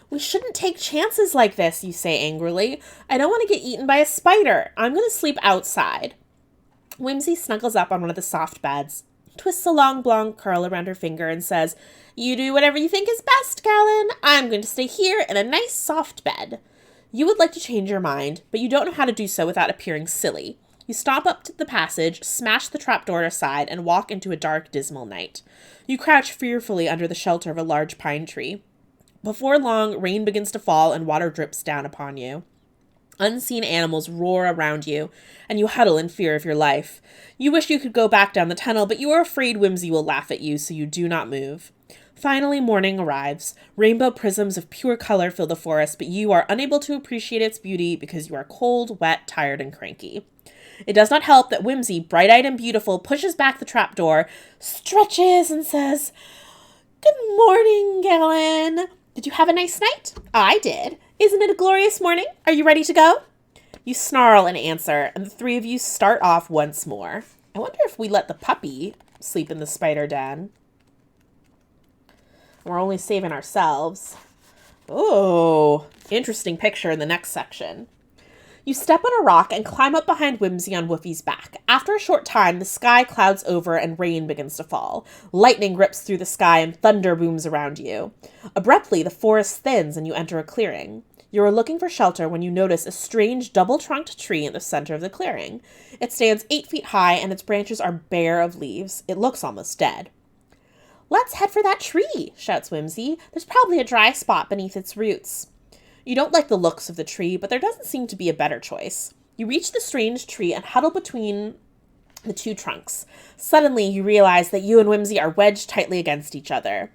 We shouldn't take chances like this, you say angrily. I don't want to get eaten by a spider. I'm going to sleep outside. Whimsy snuggles up on one of the soft beds, twists a long blonde curl around her finger, and says, "You do whatever you think is best, Galen. I'm going to stay here in a nice soft bed." You would like to change your mind, but you don't know how to do so without appearing silly. You stomp up to the passage, smash the trapdoor aside, and walk into a dark, dismal night. You crouch fearfully under the shelter of a large pine tree. Before long, rain begins to fall and water drips down upon you. Unseen animals roar around you, and you huddle in fear of your life. You wish you could go back down the tunnel, but you are afraid Whimsy will laugh at you, so you do not move. Finally, morning arrives. Rainbow prisms of pure color fill the forest, but you are unable to appreciate its beauty because you are cold, wet, tired, and cranky. It does not help that Whimsy, bright-eyed and beautiful, pushes back the trapdoor, stretches, and says, "Good morning, Galen. Did you have a nice night? I did. Isn't it a glorious morning? Are you ready to go?" You snarl in answer, and the three of you start off once more. I wonder if we let the puppy sleep in the spider den. We're only saving ourselves. Oh, interesting picture in the next section. You step on a rock and climb up behind Whimsy on Woofy's back. After a short time, the sky clouds over and rain begins to fall. Lightning rips through the sky and thunder booms around you. Abruptly, the forest thins and you enter a clearing. You are looking for shelter when you notice a strange double-trunked tree in the center of the clearing. It stands 8 feet high and its branches are bare of leaves. It looks almost dead. "Let's head for that tree," shouts Whimsy. "There's probably a dry spot beneath its roots." You don't like the looks of the tree, but there doesn't seem to be a better choice. You reach the strange tree and huddle between the two trunks. Suddenly, you realize that you and Whimsy are wedged tightly against each other.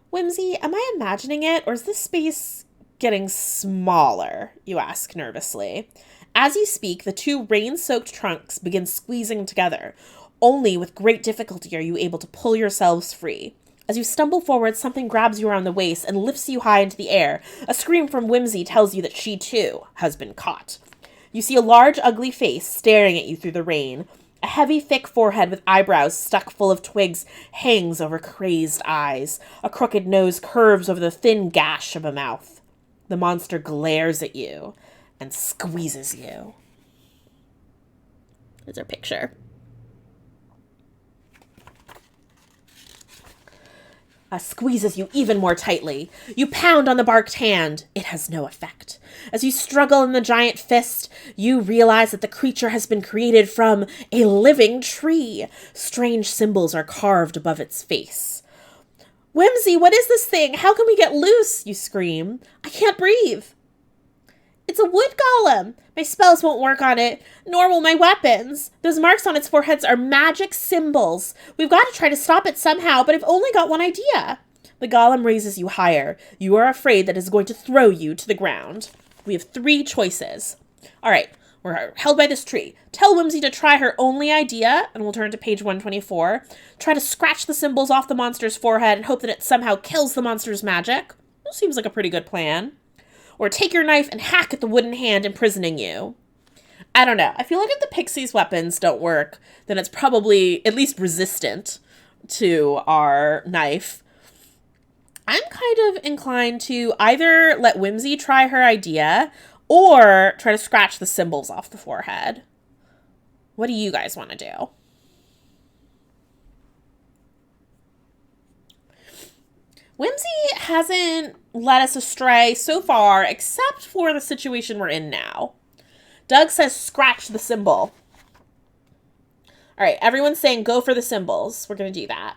"Whimsy, am I imagining it, or is this space getting smaller?" you ask nervously. As you speak, the two rain-soaked trunks begin squeezing together. Only with great difficulty are you able to pull yourselves free. As you stumble forward, something grabs you around the waist and lifts you high into the air. A scream from Whimsy tells you that she, too, has been caught. You see a large, ugly face staring at you through the rain. A heavy, thick forehead with eyebrows stuck full of twigs hangs over crazed eyes. A crooked nose curves over the thin gash of a mouth. The monster glares at you and squeezes you. There's our picture. Squeezes you even more tightly. You pound on the barked hand. It has no effect. As you struggle in the giant fist, you realize that the creature has been created from a living tree. Strange symbols are carved above its face. Whimsy, what is this thing? How can we get loose? You scream. I can't breathe. It's a wood golem. My spells won't work on it, nor will my weapons. Those marks on its foreheads are magic symbols. We've got to try to stop it somehow, but I've only got one idea. The golem raises you higher. You are afraid that it's going to throw you to the ground. We have 3 choices. All right, we're held by this tree. Tell Whimsy to try her only idea, and we'll turn to page 124. Try to scratch the symbols off the monster's forehead and hope that it somehow kills the monster's magic. That seems like a pretty good plan. Or take your knife and hack at the wooden hand imprisoning you. I don't know. I feel like if the pixie's weapons don't work, then it's probably at least resistant to our knife. I'm kind of inclined to either let Whimsy try her idea or try to scratch the symbols off the forehead. What do you guys want to do? Whimsy hasn't led us astray so far, except for the situation we're in now. Doug says scratch the symbol. All right, everyone's saying go for the symbols. We're going to do that.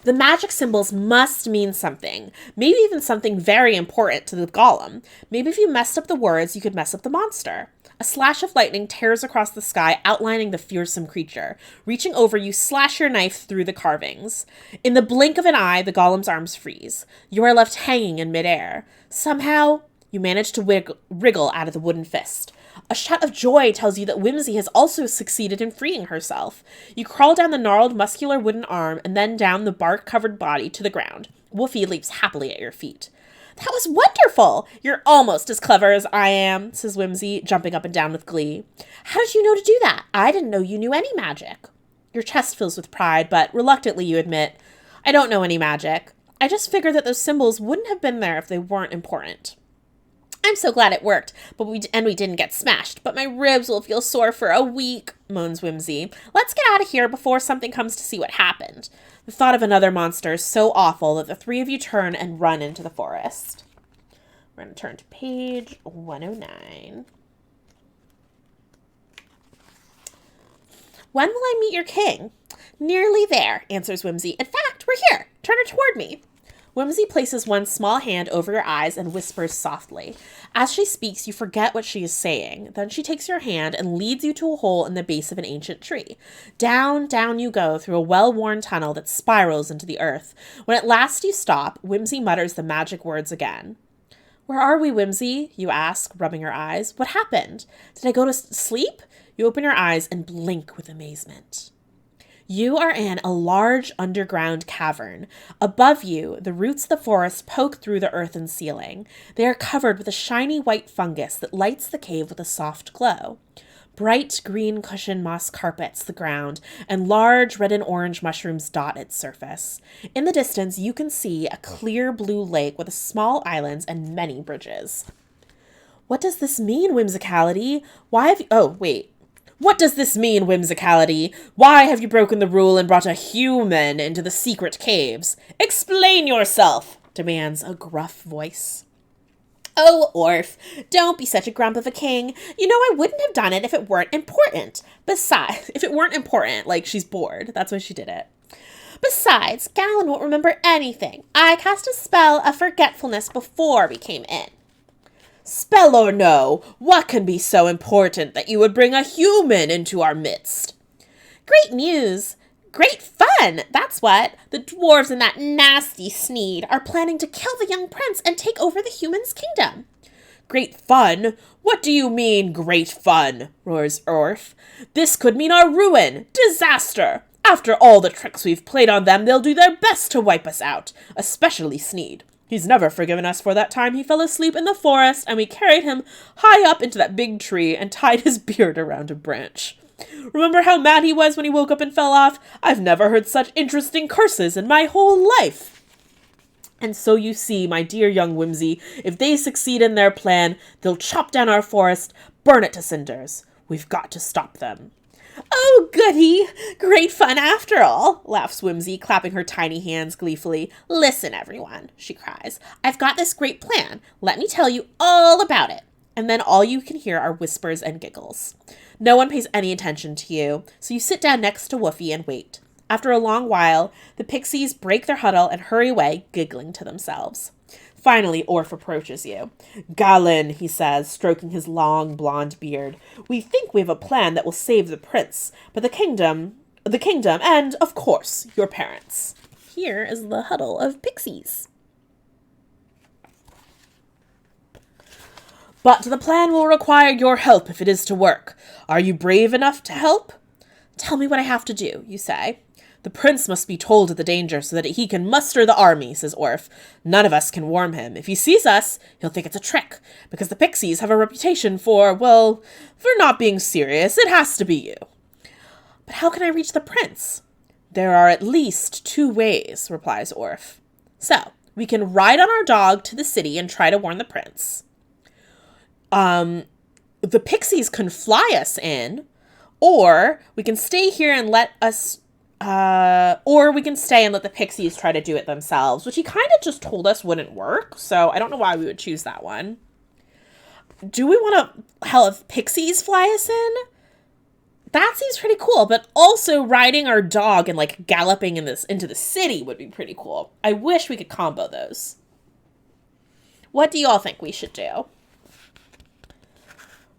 The magic symbols must mean something. Maybe even something very important to the golem. Maybe if you messed up the words, you could mess up the monster. A slash of lightning tears across the sky, outlining the fearsome creature. Reaching over, you slash your knife through the carvings. In the blink of an eye, the golem's arms freeze. You are left hanging in midair. Somehow, you manage to wriggle out of the wooden fist. A shout of joy tells you that Whimsy has also succeeded in freeing herself. You crawl down the gnarled, muscular wooden arm and then down the bark-covered body to the ground. Wolfie leaps happily at your feet. That was wonderful! You're almost as clever as I am, says Whimsy, jumping up and down with glee. How did you know to do that? I didn't know you knew any magic. Your chest fills with pride, but reluctantly you admit, I don't know any magic. I just figured that those symbols wouldn't have been there if they weren't important. I'm so glad it worked, but we didn't get smashed, but my ribs will feel sore for a week, moans Whimsy. Let's get out of here before something comes to see what happened. The thought of another monster is so awful that the 3 of you turn and run into the forest. We're going to turn to page 109. When will I meet your king? Nearly there, answers Whimsy. In fact, we're here. Turn her toward me. Whimsy places one small hand over your eyes and whispers softly. As she speaks, you forget what she is saying. Then she takes your hand and leads you to a hole in the base of an ancient tree. Down, down you go through a well-worn tunnel that spirals into the earth. When at last you stop, Whimsy mutters the magic words again. Where are we, Whimsy? You ask, rubbing your eyes. What happened? Did I go to sleep? You open your eyes and blink with amazement. You are in a large underground cavern. Above you, the roots of the forest poke through the earthen ceiling. They are covered with a shiny white fungus that lights the cave with a soft glow. Bright green cushion moss carpets the ground, and large red and orange mushrooms dot its surface. In the distance, you can see a clear blue lake with small islands and many bridges. What does this mean, whimsicality? What does this mean, whimsicality? Why have you broken the rule and brought a human into the secret caves? Explain yourself, demands a gruff voice. Oh, Orf, don't be such a grump of a king. You know I wouldn't have done it if it weren't important. Besides, if it weren't important, like she's bored. That's why she did it. Besides, Gallon won't remember anything. I cast a spell of forgetfulness before we came in. Spell or no, what can be so important that you would bring a human into our midst? Great news. Great fun, that's what. The dwarves and that nasty Sneed are planning to kill the young prince and take over the humans' kingdom. Great fun? What do you mean, great fun? Roars Orf. This could mean our ruin, disaster. After all the tricks we've played on them, they'll do their best to wipe us out, especially Sneed. He's never forgiven us for that time he fell asleep in the forest and we carried him high up into that big tree and tied his beard around a branch. Remember how mad he was when he woke up and fell off? I've never heard such interesting curses in my whole life. And so you see, my dear young Whimsy, if they succeed in their plan, they'll chop down our forest, burn it to cinders. We've got to stop them. Oh, goody! Great fun after all, laughs Whimsy, clapping her tiny hands gleefully. Listen, everyone, she cries. I've got this great plan. Let me tell you all about it. And then all you can hear are whispers and giggles. No one pays any attention to you, so you sit down next to Woofy and wait. After a long while, the pixies break their huddle and hurry away, giggling to themselves. Finally, Orf approaches you. Galen, he says, stroking his long blonde beard, we think we have a plan that will save the prince, but the kingdom, and, of course, your parents. Here is the huddle of pixies. But the plan will require your help if it is to work. Are you brave enough to help? Tell me what I have to do, you say. The prince must be told of the danger so that he can muster the army, says Orf. None of us can warn him. If he sees us, he'll think it's a trick, because the pixies have a reputation for not being serious. It has to be you. But how can I reach the prince? There are at least 2 ways, replies Orf. So, we can ride on our dog to the city and try to warn the prince. The pixies can fly us in, or we can stay here and let the pixies try to do it themselves, which he kind of just told us wouldn't work, so I don't know why we would choose that one. Do we want to have pixies fly us in? That seems pretty cool, but also riding our dog and, galloping into the city would be pretty cool. I wish we could combo those. What do you all think we should do?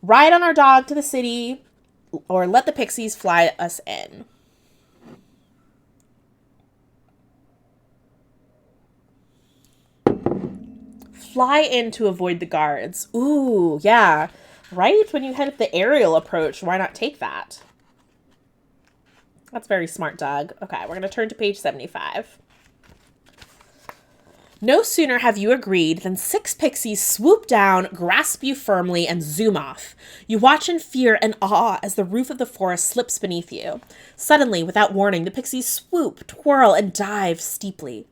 Ride on our dog to the city, or let the pixies fly us in? Fly in to avoid the guards. Ooh, yeah. Right? When you head up the aerial approach, why not take that? That's very smart, Doug. Okay, we're going to turn to page 75. No sooner have you agreed than 6 pixies swoop down, grasp you firmly, and zoom off. You watch in fear and awe as the roof of the forest slips beneath you. Suddenly, without warning, the pixies swoop, twirl, and dive steeply.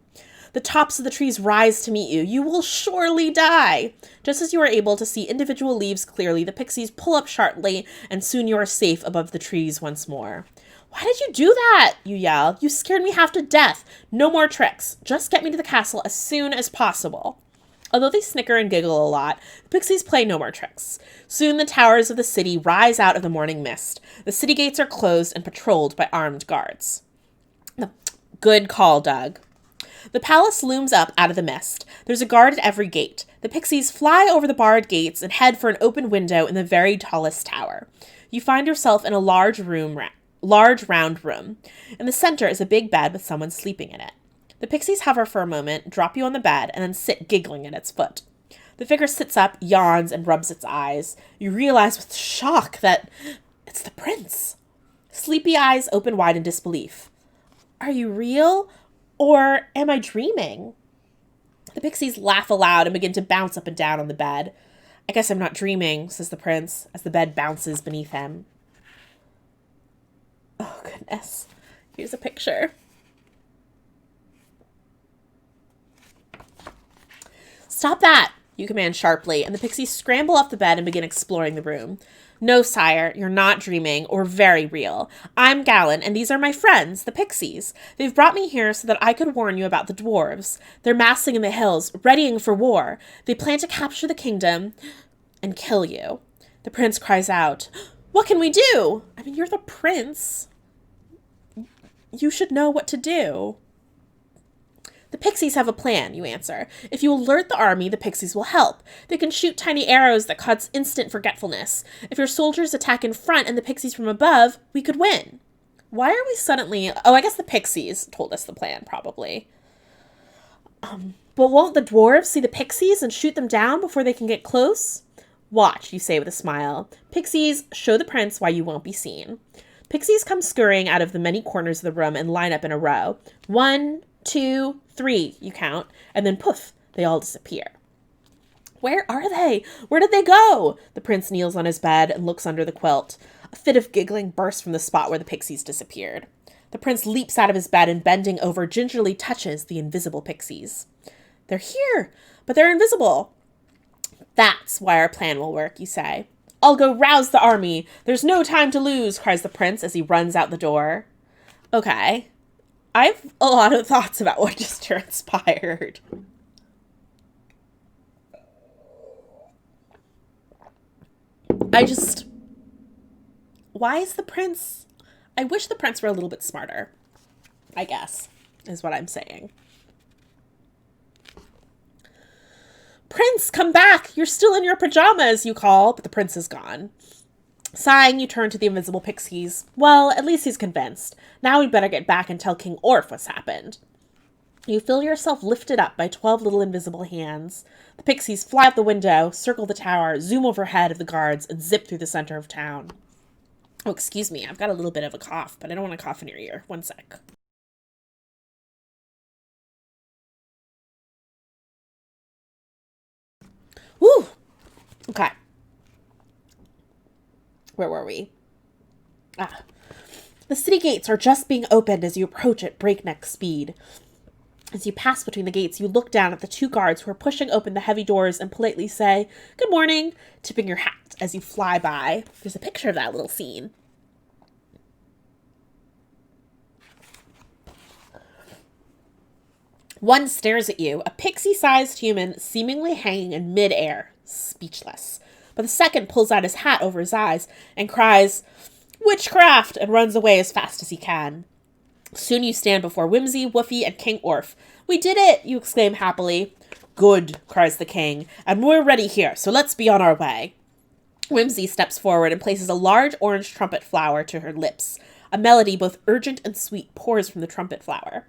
The tops of the trees rise to meet you. You will surely die. Just as you are able to see individual leaves clearly, the pixies pull up sharply, and soon you are safe above the trees once more. Why did you do that? You yell. You scared me half to death. No more tricks. Just get me to the castle as soon as possible. Although they snicker and giggle a lot, the pixies play no more tricks. Soon the towers of the city rise out of the morning mist. The city gates are closed and patrolled by armed guards. Good call, Doug. The palace looms up out of the mist. There's a guard at every gate. The pixies fly over the barred gates and head for an open window in the very tallest tower. You find yourself in a large round room. In the center is a big bed with someone sleeping in it. The pixies hover for a moment, drop you on the bed, and then sit giggling at its foot. The figure sits up, yawns, and rubs its eyes. You realize with shock that it's the prince. Sleepy eyes open wide in disbelief. Are you real? Or am I dreaming? The pixies laugh aloud and begin to bounce up and down on the bed. I guess I'm not dreaming, says the prince, as the bed bounces beneath him. Oh, goodness. Here's a picture. Stop that, you command sharply, and the pixies scramble off the bed and begin exploring the room. No, sire, you're not dreaming or very real. I'm Galen, and these are my friends, the pixies. They've brought me here so that I could warn you about the dwarves. They're massing in the hills, readying for war. They plan to capture the kingdom and kill you. The prince cries out, What can we do? I mean, you're the prince. You should know what to do. The pixies have a plan, you answer. If you alert the army, the pixies will help. They can shoot tiny arrows that cause instant forgetfulness. If your soldiers attack in front and the pixies from above, we could win. Why are we suddenly... Oh, I guess the pixies told us the plan, probably. But won't the dwarves see the pixies and shoot them down before they can get close? Watch, you say with a smile. Pixies, show the prince why you won't be seen. Pixies come scurrying out of the many corners of the room and line up in a row. 1, 2, 3, you count, and then poof, they all disappear. Where are they? Where did they go? The prince kneels on his bed and looks under the quilt. A fit of giggling bursts from the spot where the pixies disappeared. The prince leaps out of his bed and, bending over, gingerly touches the invisible pixies. They're here, but they're invisible. That's why our plan will work, you say. I'll go rouse the army. There's no time to lose, cries the prince as he runs out the door. Okay. I have a lot of thoughts about what just transpired. Why is the prince? I wish the prince were a little bit smarter, I guess, is what I'm saying. Prince, come back! You're still in your pajamas, you call, but the prince is gone. Sighing, you turn to the invisible pixies. Well, at least he's convinced. Now we'd better get back and tell King Orf what's happened. You feel yourself lifted up by 12 little invisible hands. The pixies fly out the window, circle the tower, zoom overhead of the guards, and zip through the center of town. Oh, excuse me, I've got a little bit of a cough, but I don't want to cough in your ear. One sec. Woo! Okay. Where were we? The city gates are just being opened as you approach at breakneck speed. As you pass between the gates, you look down at the 2 guards who are pushing open the heavy doors and politely say, "Good morning," tipping your hat as you fly by. There's a picture of that little scene. One stares at you, a pixie-sized human seemingly hanging in midair, speechless. But the second pulls out his hat over his eyes and cries, "Witchcraft!" and runs away as fast as he can. Soon you stand before Whimsy, Woofy, and King Orf. "We did it!" you exclaim happily. "Good," cries the king, "and we're ready here, so let's be on our way." Whimsy steps forward and places a large orange trumpet flower to her lips. A melody both urgent and sweet pours from the trumpet flower.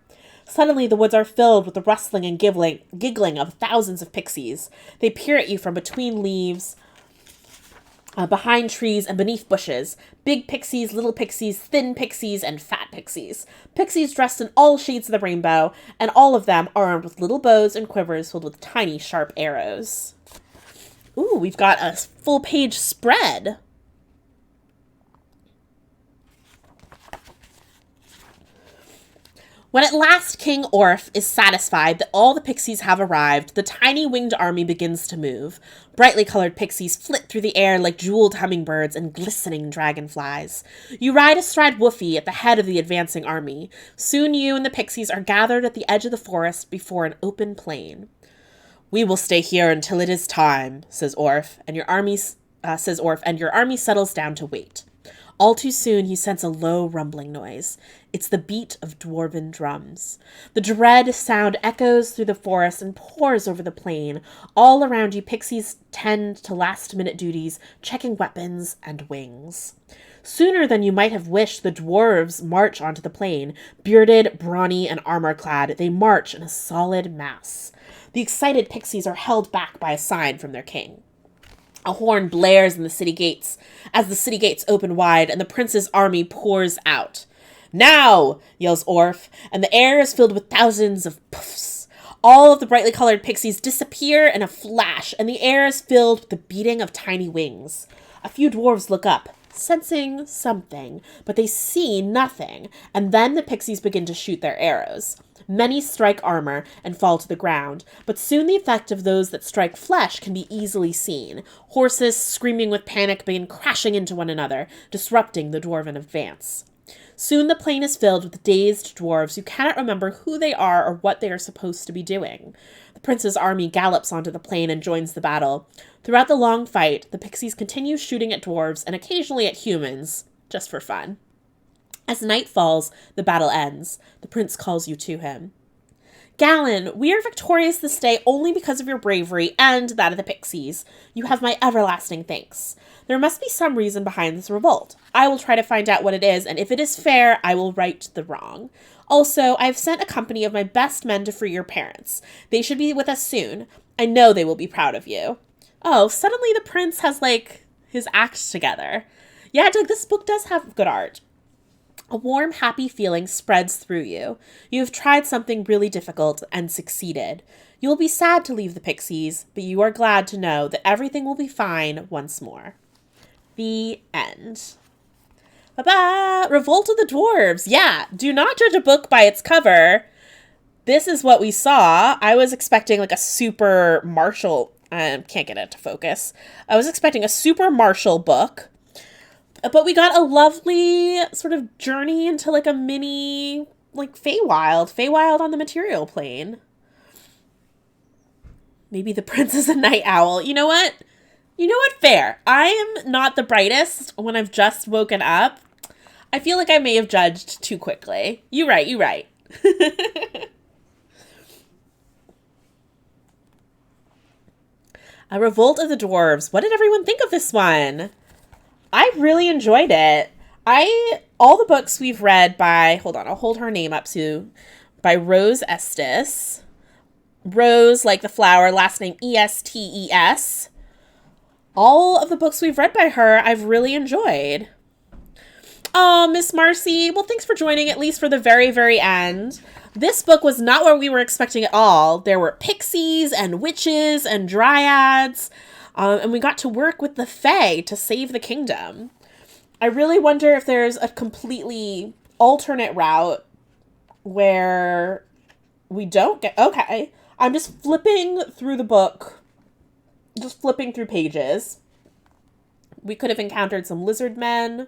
Suddenly the woods are filled with the rustling and giggling of thousands of pixies. They peer at you from between leaves, behind trees and beneath bushes. Big pixies, little pixies, thin pixies, and fat pixies. Pixies dressed in all shades of the rainbow, and all of them armed with little bows and quivers filled with tiny, sharp arrows. Ooh, we've got a full-page spread. When at last King Orf is satisfied that all the pixies have arrived, the tiny winged army begins to move. Brightly colored pixies flit through the air like jeweled hummingbirds and glistening dragonflies. You ride astride Woofy at the head of the advancing army. Soon you and the pixies are gathered at the edge of the forest before an open plain. "We will stay here until it is time," says Orf, and your army settles down to wait. All too soon, you sense a low rumbling noise. It's the beat of dwarven drums. The dread sound echoes through the forest and pours over the plain. All around you, pixies tend to last-minute duties, checking weapons and wings. Sooner than you might have wished, the dwarves march onto the plain. Bearded, brawny, and armor-clad, they march in a solid mass. The excited pixies are held back by a sign from their king. A horn blares in the city gates as the city gates open wide and the prince's army pours out. "Now!" yells Orf, and the air is filled with thousands of puffs. All of the brightly colored pixies disappear in a flash, and the air is filled with the beating of tiny wings. A few dwarves look up, sensing something, but they see nothing, and then the pixies begin to shoot their arrows. Many strike armor and fall to the ground, but soon the effect of those that strike flesh can be easily seen. Horses, screaming with panic, begin crashing into one another, disrupting the dwarven advance. Soon the plain is filled with dazed dwarves who cannot remember who they are or what they are supposed to be doing. The prince's army gallops onto the plain and joins the battle. Throughout the long fight, the pixies continue shooting at dwarves and occasionally at humans, just for fun. As night falls, the battle ends. The prince calls you to him. "Galen, we are victorious this day only because of your bravery and that of the pixies. You have my everlasting thanks. There must be some reason behind this revolt. I will try to find out what it is, and if it is fair, I will right the wrong. Also, I have sent a company of my best men to free your parents. They should be with us soon. I know they will be proud of you." Oh, suddenly the prince has, his act together. Yeah, Doug, this book does have good art. A warm, happy feeling spreads through you. You have tried something really difficult and succeeded. You will be sad to leave the pixies, but you are glad to know that everything will be fine once more. The end. Ba-ba! Revolt of the Dwarves. Yeah, do not judge a book by its cover. this is what we saw. I was expecting like a super martial, can't get it to focus. I was expecting a super martial book, but we got a lovely sort of journey into like a mini, like Feywild on the material plane. Maybe the prince is a night owl. You know what? Fair. I am not the brightest when I've just woken up. I feel like I may have judged too quickly. You right. A Revolt of the Dwarves. What did everyone think of this one? I really enjoyed it. All the books we've read by, hold on, I'll hold her name up to, by Rose Estes. Rose, like the flower, last name Estes. All of the books we've read by her, I've really enjoyed. Oh, Miss Marcy. Well, thanks for joining, at least for the very, very end. This book was not what we were expecting at all. There were pixies and witches and dryads, and we got to work with the Fae to save the kingdom. I really wonder if there's a completely alternate route where we don't get... Okay, I'm just flipping through the book, just flipping through pages. We could have encountered some lizard men.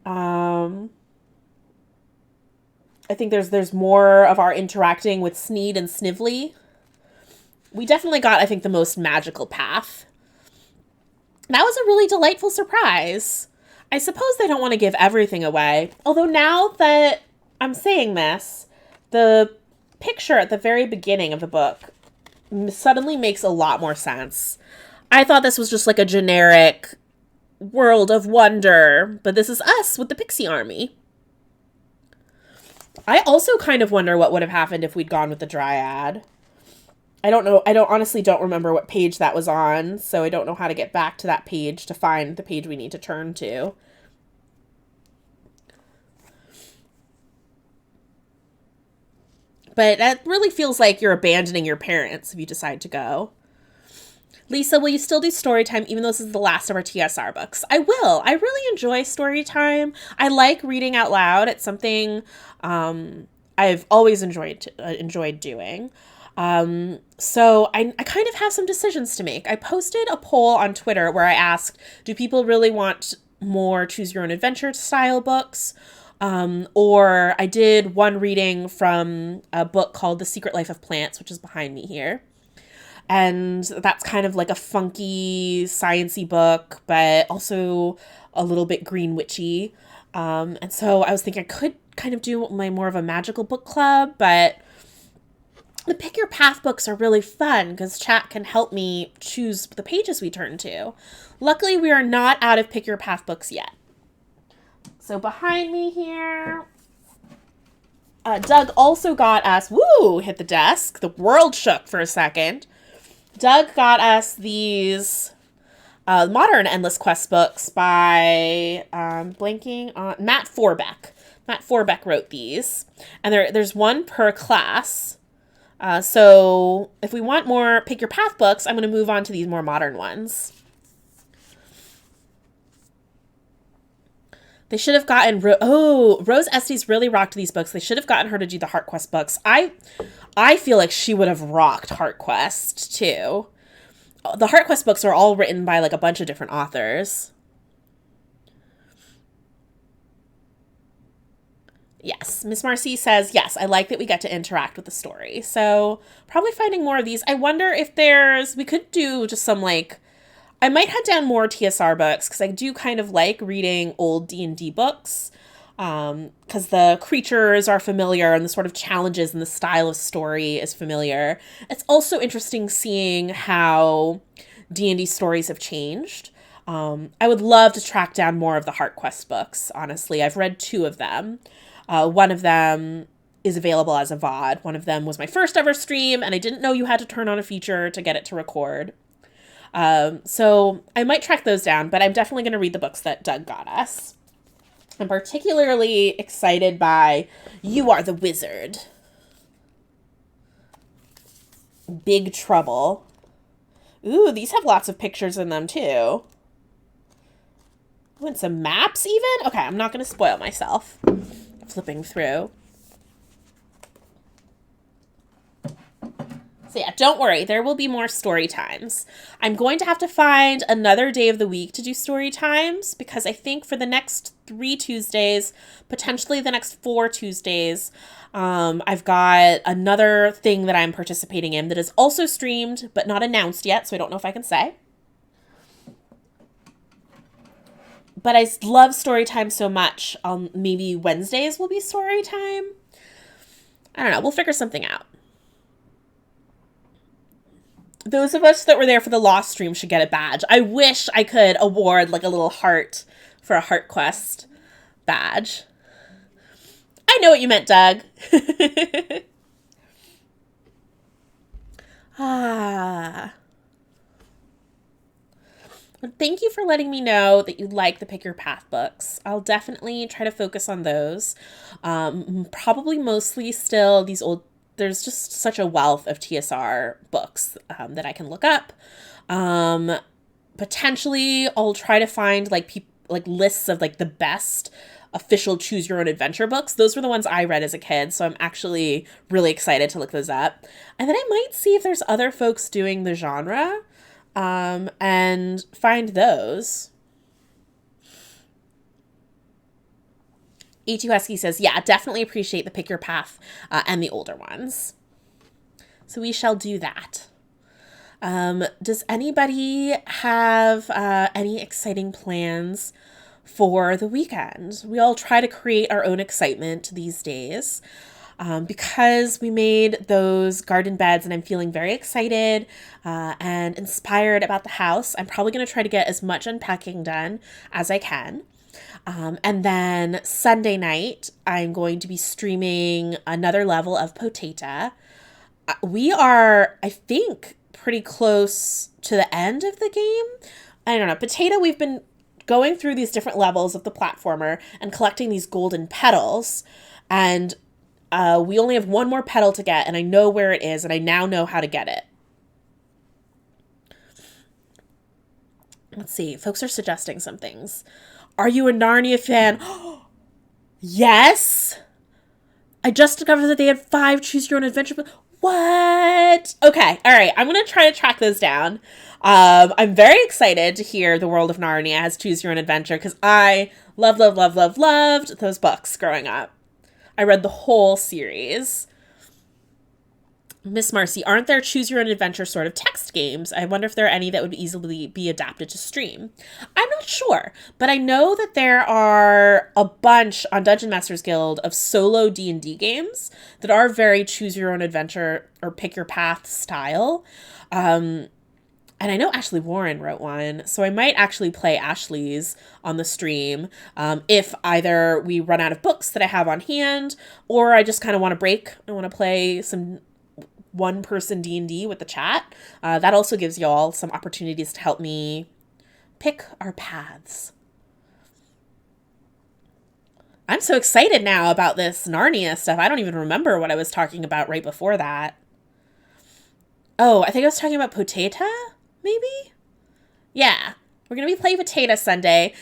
I think there's more of our interacting with Sneed and Snively. We definitely got, I think, the most magical path. That was a really delightful surprise. I suppose they don't want to give everything away. Although now that I'm saying this, the picture at the very beginning of the book suddenly makes a lot more sense. I thought this was just like a generic world of wonder, but this is us with the pixie army. I also kind of wonder what would have happened if we'd gone with the Dryad. I don't know. I honestly don't remember what page that was on, so I don't know how to get back to that page to find the page we need to turn to. But that really feels like you're abandoning your parents if you decide to go. Lysa, will you still do story time even though this is the last of our TSR books? I will. I really enjoy story time. I like reading out loud. It's something I've always enjoyed doing. So I kind of have some decisions to make. I posted a poll on Twitter where I asked, do people really want more choose your own adventure style books? Or I did one reading from a book called The Secret Life of Plants, which is behind me here. And that's kind of like a funky, science-y book, but also a little bit green witchy. And so I was thinking I could kind of do more of a magical book club, but the Pick Your Path books are really fun because chat can help me choose the pages we turn to. Luckily, we are not out of Pick Your Path books yet. So behind me here, Doug also got us, woo, hit the desk. The world shook for a second. Doug got us these modern Endless Quest books by blanking on Matt Forbeck. Matt Forbeck wrote these, and there's one per class. So if we want more Pick Your Path books, I'm going to move on to these more modern ones. They should have gotten... Rose Estes really rocked these books. They should have gotten her to do the Heart Quest books. I feel like she would have rocked Heart Quest, too. The Heart Quest books are all written by, like, a bunch of different authors. Yes, Miss Marcy says, yes, I like that we get to interact with the story. So, probably finding more of these. I wonder if we could do just some, like... I might head down more TSR books because I do kind of like reading old D&D books because the creatures are familiar and the sort of challenges and the style of story is familiar. It's also interesting seeing how D&D stories have changed. I would love to track down more of the Heart Quest books, honestly. I've read 2 of them. One of them is available as a VOD. One of them was my first ever stream, and I didn't know you had to turn on a feature to get it to record. So I might track those down, but I'm definitely going to read the books that Doug got us. I'm particularly excited by You Are the Wizard. Big Trouble. Ooh, these have lots of pictures in them too. Ooh, and some maps even? Okay, I'm not going to spoil myself. Flipping through. So yeah, don't worry. There will be more story times. I'm going to have to find another day of the week to do story times because I think for the next 3 Tuesdays, potentially the next 4 Tuesdays, I've got another thing that I'm participating in that is also streamed but not announced yet, so I don't know if I can say. But I love story time so much. Maybe Wednesdays will be story time. I don't know. We'll figure something out. Those of us that were there for the Lost stream should get a badge. I wish I could award like a little heart for a Heart Quest badge. I know what you meant, Doug. Thank you for letting me know that you like the Pick Your Path books. I'll definitely try to focus on those. Probably mostly still these old, there's just such a wealth of TSR books that I can look up. Potentially I'll try to find like lists of like the best official choose your own adventure books. Those were the ones I read as a kid, so I'm actually really excited to look those up. And then I might see if there's other folks doing the genre and find those. E2 Husky says, yeah, definitely appreciate the Pick Your Path and the older ones. So we shall do that. Does anybody have any exciting plans for the weekend? We all try to create our own excitement these days. Because we made those garden beds and I'm feeling very excited and inspired about the house, I'm probably going to try to get as much unpacking done as I can. And then Sunday night, I'm going to be streaming another level of Potato. We are, I think, pretty close to the end of the game. I don't know. Potato, we've been going through these different levels of the platformer and collecting these golden petals. And we only have one more petal to get, and I know where it is, and I now know how to get it. Let's see. Folks are suggesting some things. Are you a Narnia fan? Yes! I just discovered that they had 5 Choose Your Own Adventure books. What? Okay, all right. I'm going to try to track those down. I'm very excited to hear The World of Narnia has Choose Your Own Adventure because I loved those books growing up. I read the whole series. Miss Marcy, aren't there Choose Your Own Adventure sort of text games? I wonder if there are any that would easily be adapted to stream. I'm not sure, but I know that there are a bunch on Dungeon Masters Guild of solo D&D games that are very Choose Your Own Adventure or Pick Your Path style. And I know Ashley Warren wrote one, so I might actually play Ashley's on the stream if either we run out of books that I have on hand, or I just kind of want to break. I want to play some one-person D&D with the chat. That also gives y'all some opportunities to help me pick our paths. I'm so excited now about this Narnia stuff. I don't even remember what I was talking about right before that. Oh, I think I was talking about Potato? Maybe? Yeah. We're going to be playing Potato Sunday,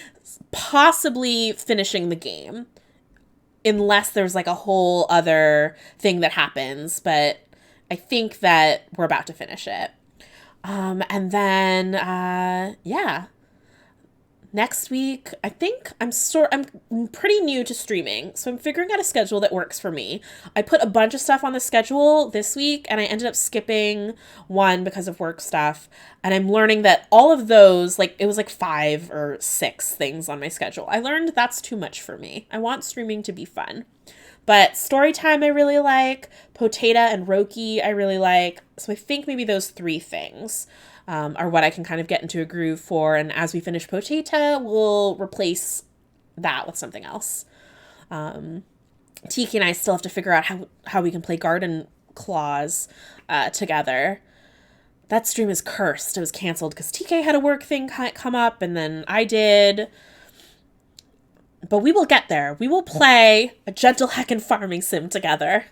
possibly finishing the game. Unless there's like a whole other thing that happens, but I think that we're about to finish it. And then, yeah. Next week, I think I'm pretty new to streaming, so I'm figuring out a schedule that works for me. I put a bunch of stuff on the schedule this week, and I ended up skipping one because of work stuff. And I'm learning that all of those, like, it was like 5 or 6 things on my schedule. I learned that's too much for me. I want streaming to be fun. But Storytime I really like, Potato and Roki I really like, so I think maybe those 3 things are what I can kind of get into a groove for. And as we finish Potato, we'll replace that with something else. Tiki and I still have to figure out how we can play Garden Claws together. That stream is cursed. It was canceled because TK had a work thing come up, and then I did. But we will get there. We will play a gentle heckin' farming sim together.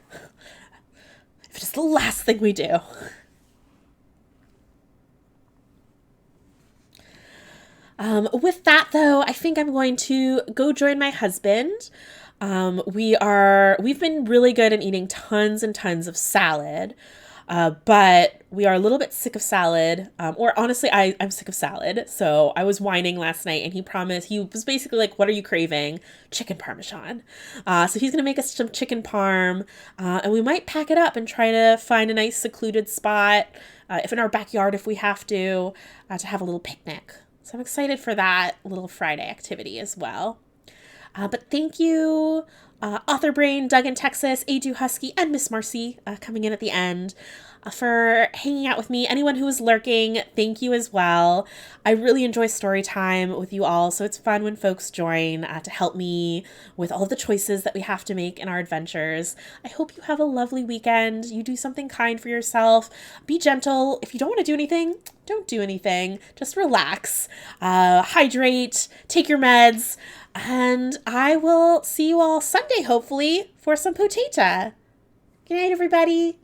If it is the last thing we do. With that, though, I think I'm going to go join my husband. We've been really good at eating tons and tons of salad. But we are a little bit sick of salad. Or honestly, I'm sick of salad. So I was whining last night and he was basically like, what are you craving? Chicken Parmesan. So he's going to make us some chicken parm. And we might pack it up and try to find a nice secluded spot, if in our backyard, if we have to have a little picnic. So I'm excited for that little Friday activity as well. But thank you, Author Brain, Doug in Texas, Adu Husky, and Miss Marcy coming in at the end for hanging out with me. Anyone who is lurking, thank you as well. I really enjoy story time with you all, so it's fun when folks join to help me with all of the choices that we have to make in our adventures. I hope you have a lovely weekend. You do something kind for yourself. Be gentle. If you don't want to do anything, don't do anything. Just relax, hydrate, take your meds, and I will see you all Sunday, hopefully, for some potato. Good night, everybody.